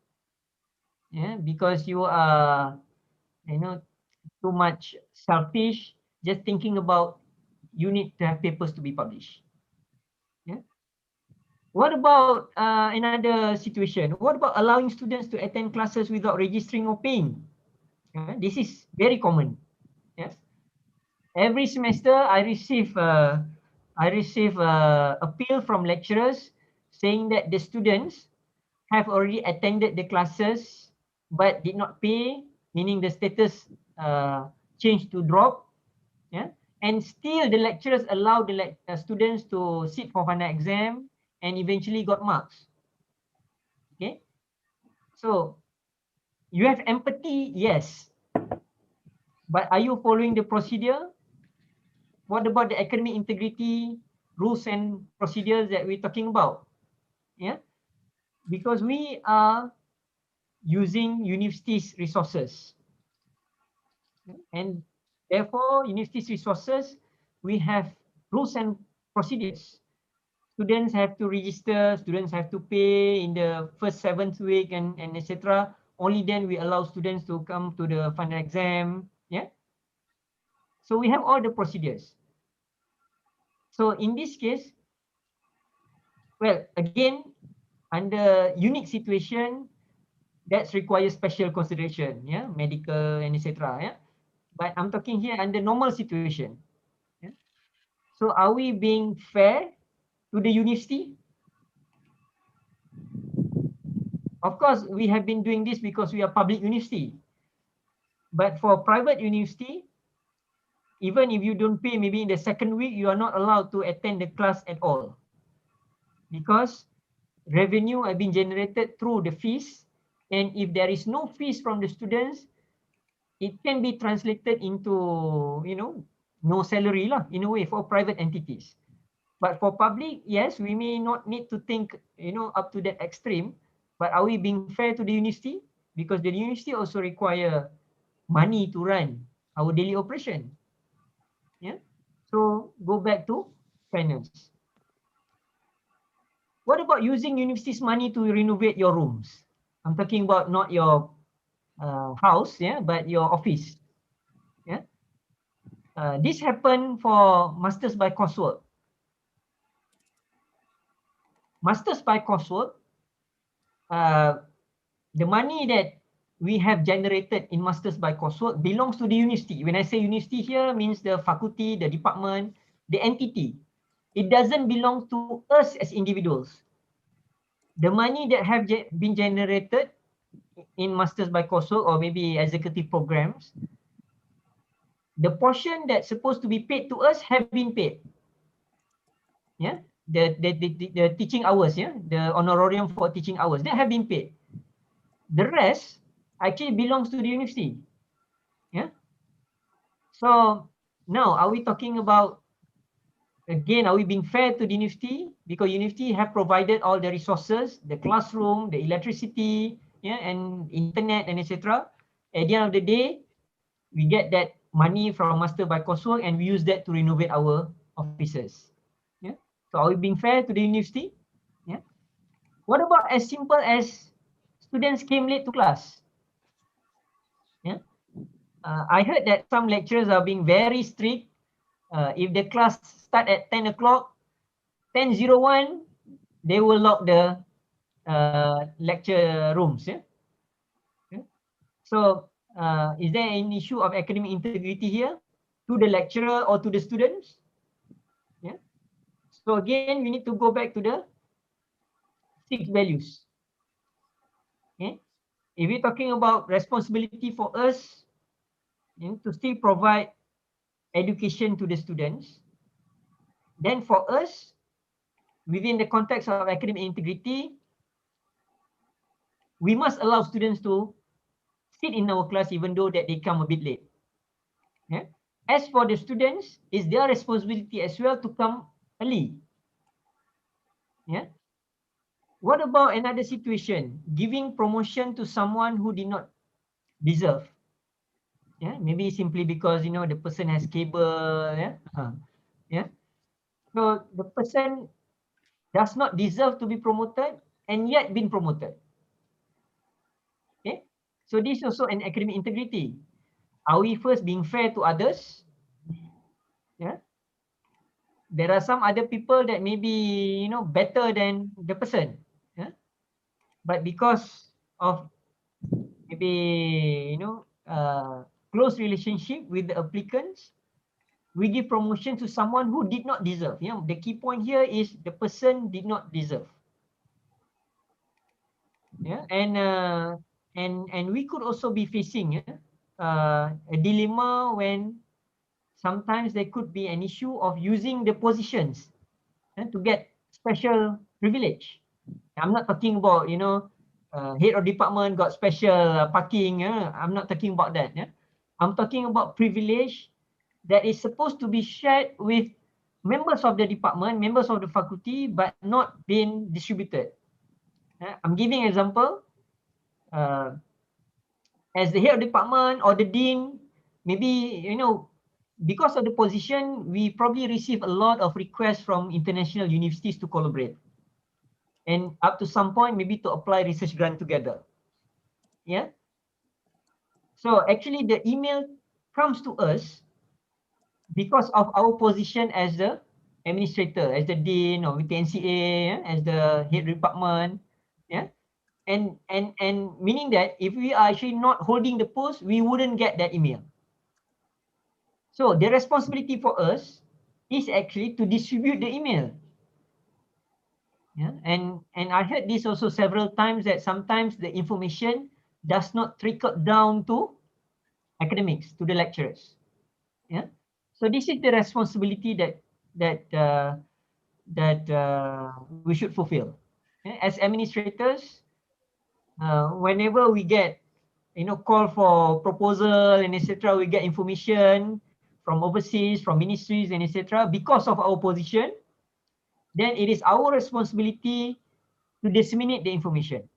S4: Yeah, because you are, too much selfish, just thinking about you need to have papers to be published. Yeah. What about another situation? What about allowing students to attend classes without registering or paying? This is very common. Yes. Every semester I receive appeal from lecturers saying that the students have already attended the classes but did not pay, meaning the status changed to drop. Yeah. And still the lecturers allow the students to sit for final exam and eventually got marks. Okay. So you have empathy, yes. But are you following the procedure? What about the academic integrity rules and procedures that we're talking about? Yeah. Because we are using universities' resources. And therefore, universities' resources, we have rules and procedures. Students have to register, students have to pay in the first 7th week and etc. Only then we allow students to come to the final exam. Yeah. So we have all the procedures. So in this case, well, again, under unique situation, that requires special consideration, yeah, medical and etc. Yeah. But I'm talking here under normal situation. Yeah. So are we being fair to the university? Of course, we have been doing this because we are public university. But for private university, even if you don't pay, maybe in the second week, you are not allowed to attend the class at all. Because revenue have been generated through the fees. And if there is no fees from the students, it can be translated into, no salary lah, in a way, for private entities. But for public, yes, we may not need to think, up to that extreme. But are we being fair to the university? Because the university also require money to run our daily operation. Yeah. So go back to fairness. What about using university's money to renovate your rooms? I'm talking about not your house, yeah, but your office. Yeah. This happened for masters by coursework. Masters by coursework, the money that we have generated in masters by coursework belongs to the university. When I say university here, means the faculty, the department, the entity. It doesn't belong to us as individuals. The money that have been generated in masters by coursework or maybe executive programs, the portion that's supposed to be paid to us have been paid. Yeah, the teaching hours, yeah, the honorarium for teaching hours, that have been paid. The rest actually belongs to the university. Yeah. So now, are we talking about, again, are we being fair to the university? Because university have provided all the resources, the classroom, the electricity, yeah, and internet and etc. At the end of the day, we get that money from master by coursework and we use that to renovate our offices. Yeah. So are we being fair to the university? Yeah. What about as simple as students came late to class? Yeah. I heard that some lecturers are being very strict. If the class start at 10 o'clock, 10:01, they will lock the lecture rooms. Yeah? Okay. So is there an issue of academic integrity here to the lecturer or to the students? Yeah. So again, we need to go back to the 6 values. Okay. If we're talking about responsibility for us, to still provide education to the students, then for us, within the context of academic integrity, we must allow students to sit in our class even though that they come a bit late. Yeah? As for the students, it's their responsibility as well to come early. Yeah. What about another situation? Giving promotion to someone who did not deserve. Yeah, maybe simply because the person has cable. Yeah. Yeah. So the person does not deserve to be promoted and yet been promoted. Okay. So this is also an academic integrity. Are we first being fair to others? Yeah. There are some other people that may be, better than the person. Yeah. But because of maybe, close relationship with the applicants, we give promotion to someone who did not deserve. The key point here is the person did not deserve. Yeah, and we could also be facing a dilemma when sometimes there could be an issue of using the positions to get special privilege. I'm not talking about head of department got special parking. I'm not talking about that. Yeah, I'm talking about privilege that is supposed to be shared with members of the department, members of the faculty, but not being distributed. I'm giving an example. As the head of department or the dean, maybe, because of the position, we probably receive a lot of requests from international universities to collaborate. And up to some point, maybe to apply research grant together. Yeah. So actually the email comes to us because of our position as the administrator, as the dean or with the NCA, as the head department. Yeah. And meaning that if we are actually not holding the post, we wouldn't get that email. So the responsibility for us is actually to distribute the email. Yeah, and I heard this also several times, that sometimes the information does not trickle down to academics, to the lecturers. Yeah, so this is the responsibility that we should fulfill. Yeah? As administrators, whenever we get call for proposal and etc., we get information from overseas, from ministries and etc., because of our position, then it is our responsibility to disseminate the information.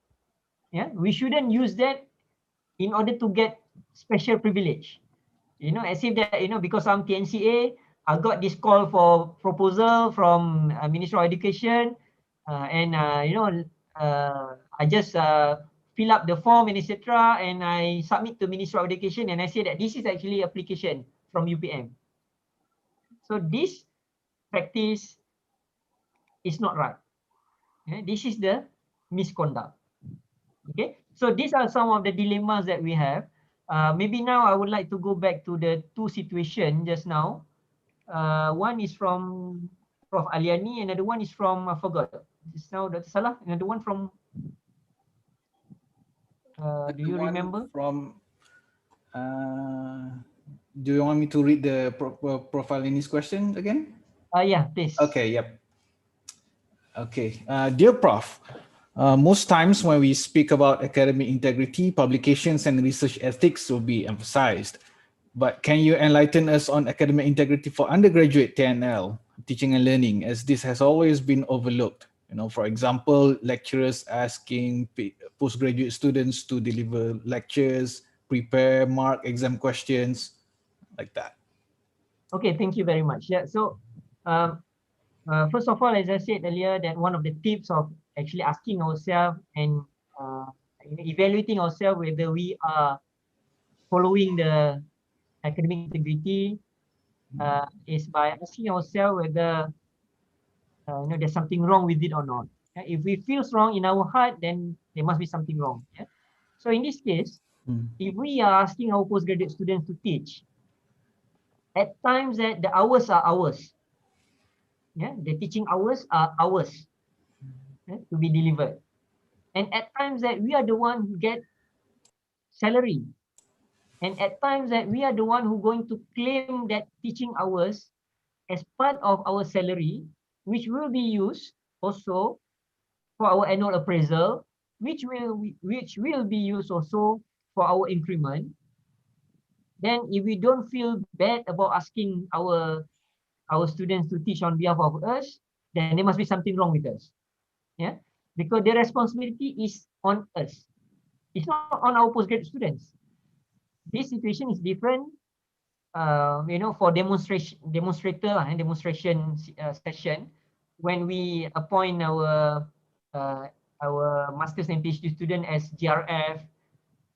S4: Yeah, we shouldn't use that in order to get special privilege. As if that, because I'm TNCA, I got this call for proposal from Ministry of Education, and I just fill up the form and etc., and I submit to Ministry of Education, and I say that this is actually application from UPM. So this practice is not right. Yeah? This is the misconduct. Okay, so these are some of the dilemmas that we have. Maybe now I would like to go back to the two situations just now. One is from Prof. Aliani, another one is from, I forgot. Just now Dr. Salah, another one from, do you remember?
S1: From, do you want me to read the profile in his question again?
S4: Yeah, please.
S1: Okay, yep. Okay, dear Prof, most times when we speak about academic integrity, publications and research ethics will be emphasized. But can you enlighten us on academic integrity for undergraduate TNL, teaching and learning, as this has always been overlooked? For example, lecturers asking postgraduate students to deliver lectures, prepare, mark exam questions, like that.
S4: Okay, thank you very much. Yeah, so first of all, as I said earlier, that one of the tips of actually asking ourselves and evaluating ourselves whether we are following the academic integrity is by asking ourselves whether there's something wrong with it or not. If we feel wrong in our heart, then there must be something wrong. Yeah? So in this case, if we are asking our postgraduate students to teach, at times that the hours are ours. Yeah, the teaching hours are ours to be delivered. And at times that we are the one who get salary. And at times that we are the one who going to claim that teaching hours as part of our salary, which will be used also for our annual appraisal, which will be used also for our increment. Then if we don't feel bad about asking our students to teach on behalf of us, then there must be something wrong with us. Yeah, because the responsibility is on us. It's not on our postgraduate students. This situation is different. For demonstrator and demonstration session, when we appoint our masters and PhD student as GRF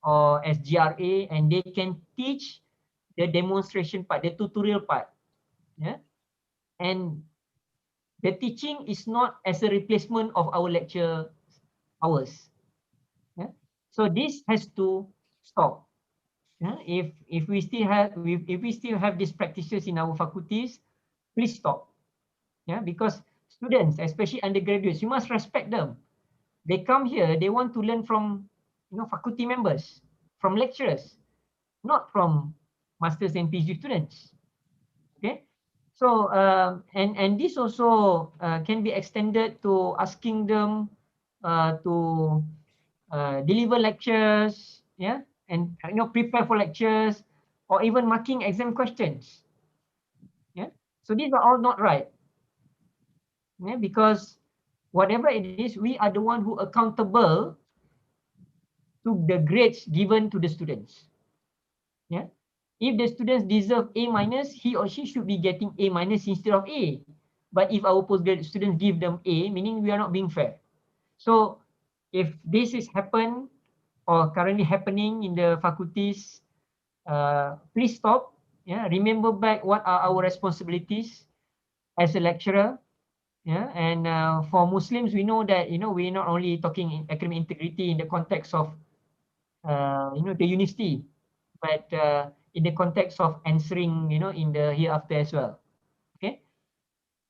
S4: or as GRA, and they can teach the demonstration part, the tutorial part. Yeah, and the teaching is not as a replacement of our lecture hours. Yeah, so this has to stop. Yeah, if we still have these practices in our faculties, please stop. Yeah, because students, especially undergraduates, you must respect them. They come here, they want to learn from faculty members, from lecturers, not from masters and PhD students. Okay, so and this also can be extended to asking them to deliver lectures, yeah, and prepare for lectures, or even marking exam questions. Yeah, so these are all not right. Yeah, because whatever it is, we are the one who accountable to the grades given to the students. Yeah, if the students deserve A minus, he or she should be getting A minus instead of A. But if our postgraduate students give them A, meaning we are not being fair. So if this is happen or currently happening in the faculties, please stop. Yeah, remember back what are our responsibilities as a lecturer. Yeah, and for Muslims, we know that we're not only talking in academic integrity in the context of the university, but in the context of answering in the hereafter as well. Okay.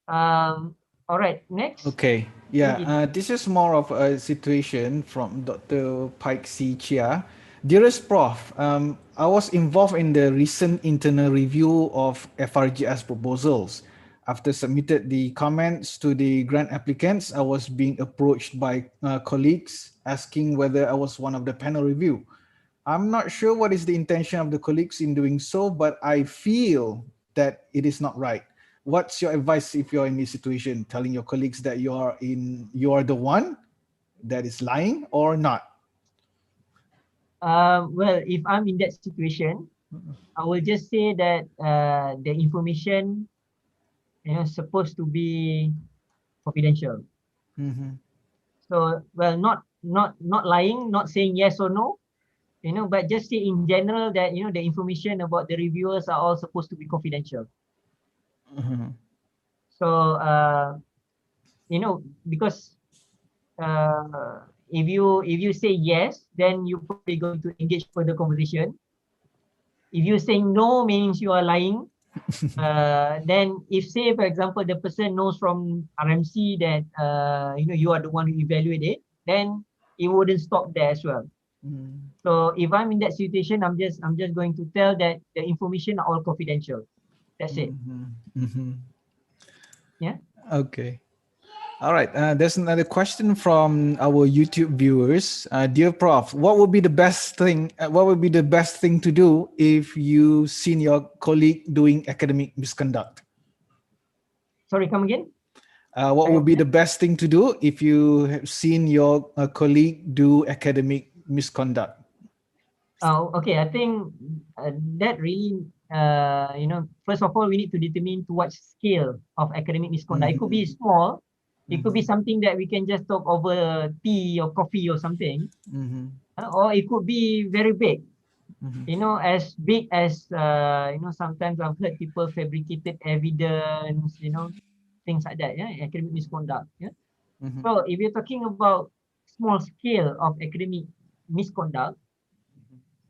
S4: All right. Next.
S1: Okay. Yeah, this is more of a situation from Dr. Pike C. Chia. Dearest Prof, I was involved in the recent internal review of FRGS proposals. After submitted the comments to the grant applicants, I was being approached by colleagues asking whether I was one of the panel review. I'm not sure what is the intention of the colleagues in doing so, but I feel that it is not right. What's your advice if you're in this situation, telling your colleagues that you are the one that is lying or not?
S4: Well, if I'm in that situation, I will just say that the information, supposed to be confidential.
S1: Mm-hmm.
S4: So, well, not lying, not saying yes or no, but just say in general that the information about the reviewers are all supposed to be confidential.
S1: Mm-hmm.
S4: So, because if you say yes, then you're probably going to engage further conversation. If you say no, means you are lying. Then if say for example the person knows from RMC that you are the one who evaluated, then it wouldn't stop there as well.
S1: Mm-hmm.
S4: So if I'm in that situation, I'm just going to tell that the information are all confidential. That's it.
S1: Mm-hmm.
S4: Yeah.
S1: Okay. All right. There's another question from our YouTube viewers. Dear Prof, what would be the best thing? What would be the best thing to do if you seen your colleague doing academic misconduct?
S4: Sorry, come again.
S1: What would be the best thing to do if you have seen your colleague do academic misconduct?
S4: Okay, I think that really, first of all, we need to determine to what scale of academic misconduct. It could be small, it could be something that we can just talk over tea or coffee or something, or it could be very big. As big as sometimes I've heard people fabricated evidence, things like that. Yeah, academic misconduct. Yeah. So if you're talking about small scale of academic misconduct,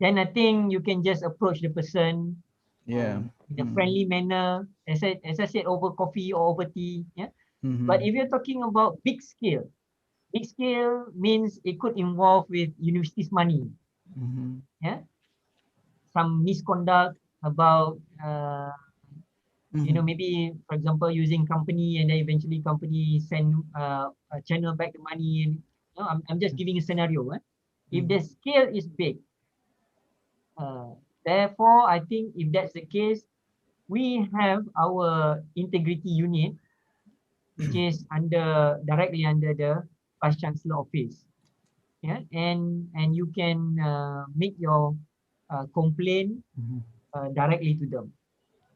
S4: then I think you can just approach the person
S1: Yeah.
S4: in a friendly manner, as I said, over coffee or over tea. Yeah. But if you're talking about big scale means it could involve with university's money. Yeah. Some misconduct about maybe for example using company and then eventually company send channel back the money, and I'm just giving a scenario. If the scale is big, therefore I think if that's the case, we have our integrity unit, which is directly under the Vice Chancellor office. Yeah, and you can make your complaint directly to them.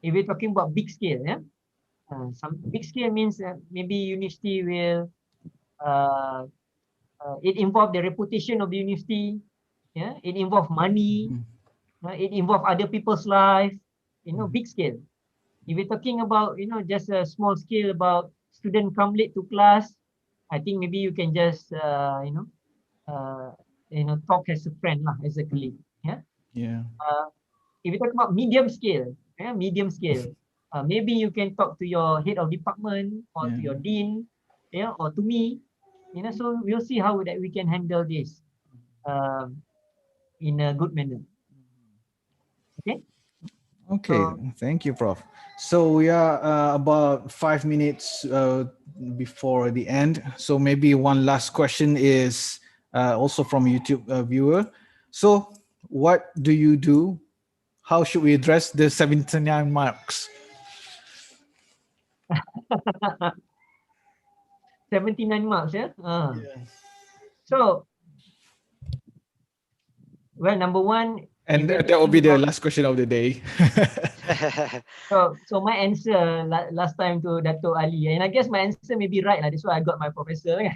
S4: If we're talking about big scale, yeah, some big scale means maybe university will it involve the reputation of the university. Yeah, it involve money. It involve other people's life. Big scale. If we're talking about just a small scale about student come late to class, I think maybe you can just talk as a friend lah, as a colleague. Yeah.
S1: Yeah.
S4: If we talk about medium scale, maybe you can talk to your head of department or to your dean, or to me. So we'll see how that we can handle this in a good manner. Okay.
S1: Okay, thank you, Prof. So we are about 5 minutes before the end. So maybe one last question is also from a YouTube viewer. So what do you do? How should we address the 79 marks?
S4: 79 marks, yeah. So, well, number one,
S1: and that will be the last question of the day.
S4: So my answer last time to Dato' Ali, and I guess my answer may be right. That's why I got my professor.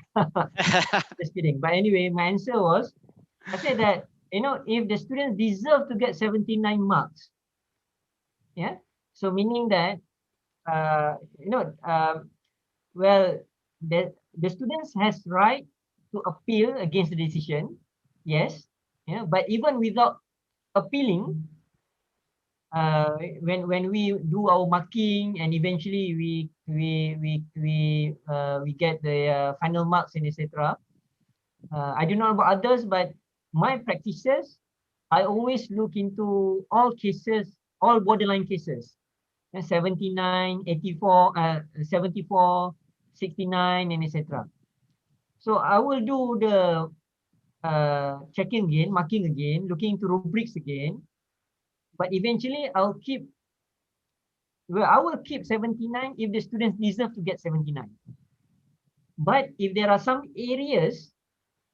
S4: Just kidding. But anyway, my answer was, I said that, if the students deserve to get 79 marks, yeah, so meaning that, well, the students has right to appeal against the decision, yes, yeah, but even without appealing, when we do our marking and eventually we get the final marks and etc. I don't know about others, but my practices, I always look into all cases, all borderline cases. 79, 84, 74, 69, and etc. So I will do the checking again, marking again, looking into rubrics again. But eventually I will keep 79 if the students deserve to get 79. But if there are some areas,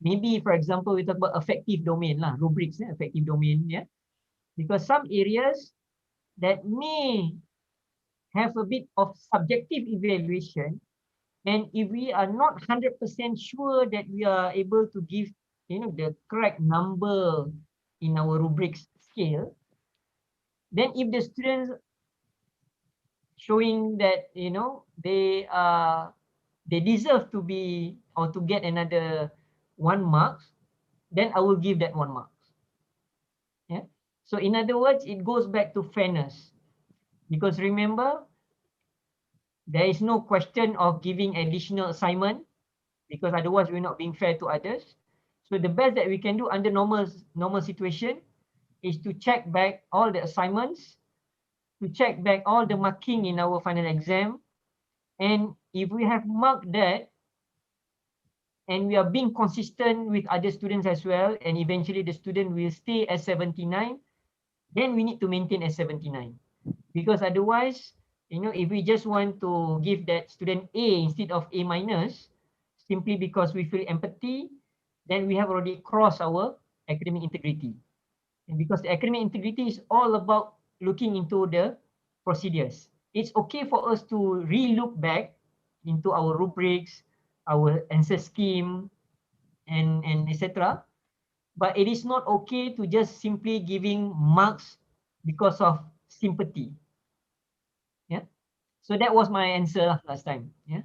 S4: maybe for example, we talk about affective domain lah, rubrics, affective domain, yeah. Because some areas that may have a bit of subjective evaluation, and if we are not 100% sure that we are able to give, the correct number in our rubrics scale, then if the students showing that they deserve to be or to get another 1 marks, then I will give that 1 mark. Yeah. So in other words, it goes back to fairness, because remember, there is no question of giving additional assignment, because otherwise we're not being fair to others. So the best that we can do under normal situation is to check back all the assignments, to check back all the marking in our final exam. And if we have marked that, and we are being consistent with other students as well, and eventually the student will stay as 79, then we need to maintain as 79. Because otherwise, if we just want to give that student A instead of A minus, simply because we feel empathy, then we have already crossed our academic integrity. And because the academic integrity is all about looking into the procedures. It's okay for us to re-look back into our rubrics, our answer scheme, and etc. But it is not okay to just simply giving marks because of sympathy. Yeah. So that was my answer last time. Yeah.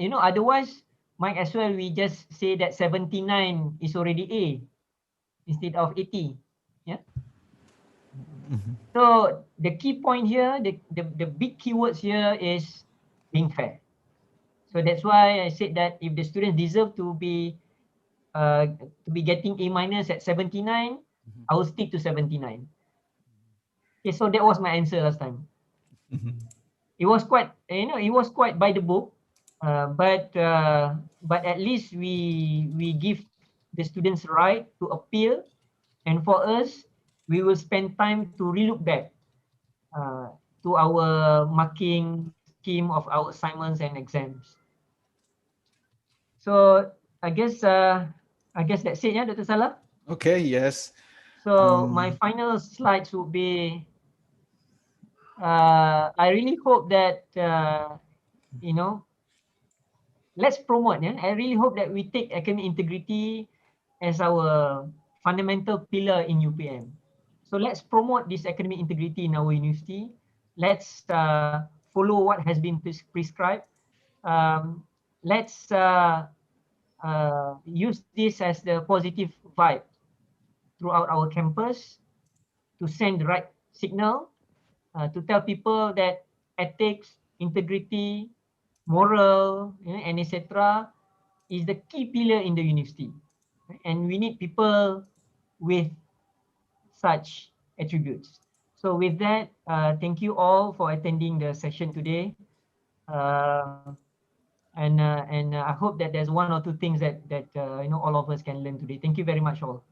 S4: Otherwise, might as well we just say that 79 is already A instead of 80. Yeah. So the key point here, the big keywords here is being fair. So that's why I said that if the students deserve to be getting A minus at 79, I will stick to 79. Okay, so that was my answer last time. It was quite, it was quite by the book, but at least we give the students right to appeal, and for us, we will spend time to relook back to our marking scheme of our assignments and exams. So I guess that's it, yeah, Dr. Salah.
S1: Okay, yes.
S4: So my final slides would be, I really hope that let's promote. Yeah, I really hope that we take academic integrity as our fundamental pillar in UPM. So let's promote this academic integrity in our university. Let's follow what has been prescribed. Let's use this as the positive vibe throughout our campus to send the right signal, to tell people that ethics, integrity, moral, and etc. is the key pillar in the university. And we need people with such attributes. So with that, thank you all for attending the session today. And I hope that there's 1 or 2 things that all of us can learn today. Thank you very much all.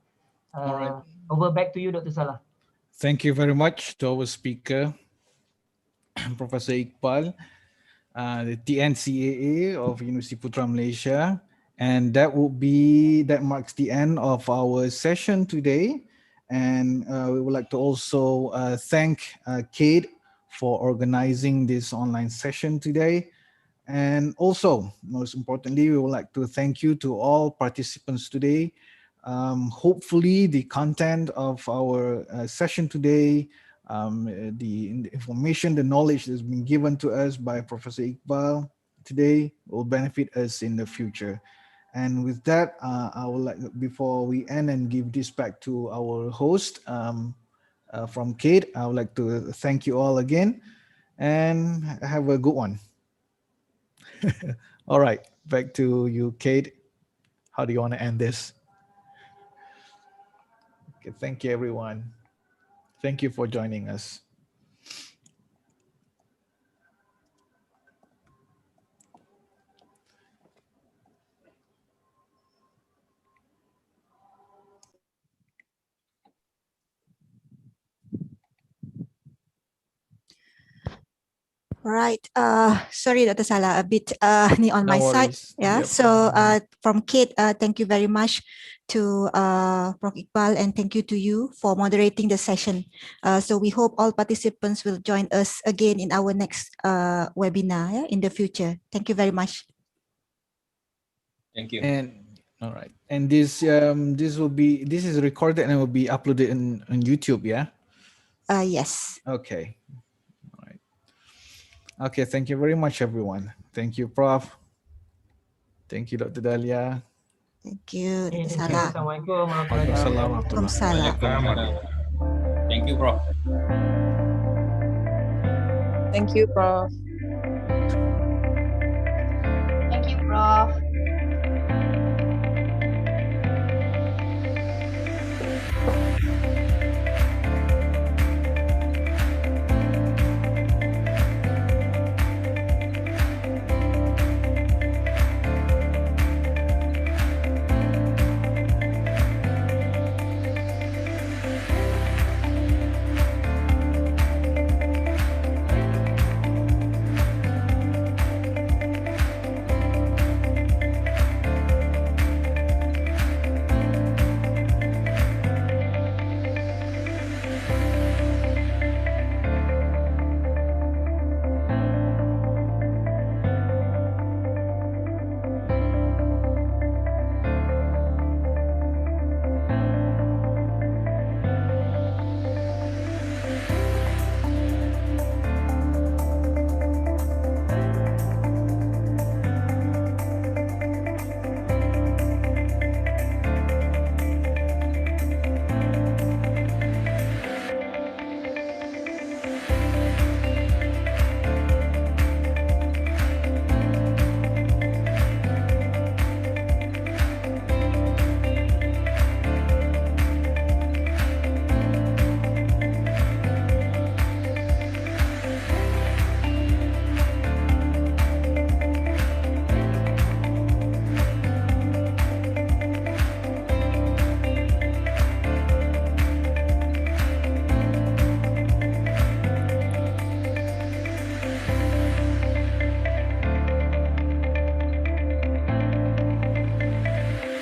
S1: All right.
S4: Over back to you, Dr. Salah.
S1: Thank you very much to our speaker, Professor Iqbal, the TNCAA of University Putra Malaysia. And that marks the end of our session today. And we would like to also thank CADe for organizing this online session today. And also, most importantly, we would like to thank you to all participants today. Hopefully the content of our session today, the information, the knowledge that's been given to us by Professor Iqbal today will benefit us in the future. And with that, I would like, before we end and give this back to our host, from CADe. I would like to thank you all again and have a good one. All right, back to you, CADe. How do you want to end this? Okay, thank you, everyone. Thank you for joining us.
S3: Right. Sorry, Dr. Salah, a bit ni on
S1: No
S3: my side.
S1: worries.
S3: Yeah.
S1: Yep.
S3: So from CADe, thank you very much to Prof. Iqbal, and thank you to you for moderating the session. So we hope all participants will join us again in our next webinar in the future. Thank you very much.
S5: Thank you.
S1: And all right. And this this is recorded and will be uploaded on YouTube, yeah?
S3: Yes.
S1: Okay. All right. Okay, thank you very much, everyone. Thank you, Prof. Thank you, Dr. Dahlia.
S3: Thank you,
S4: Okay,
S3: Dr.
S4: thank you.
S3: Salah.
S4: Assalamualaikum warahmatullahi
S1: Waalaikumsalam
S4: wabarakatuh.
S1: warahmatullahi.
S3: Waalaikumsalam.
S5: Thank you, Prof.
S6: Thank you, Prof.
S7: Thank you, Prof.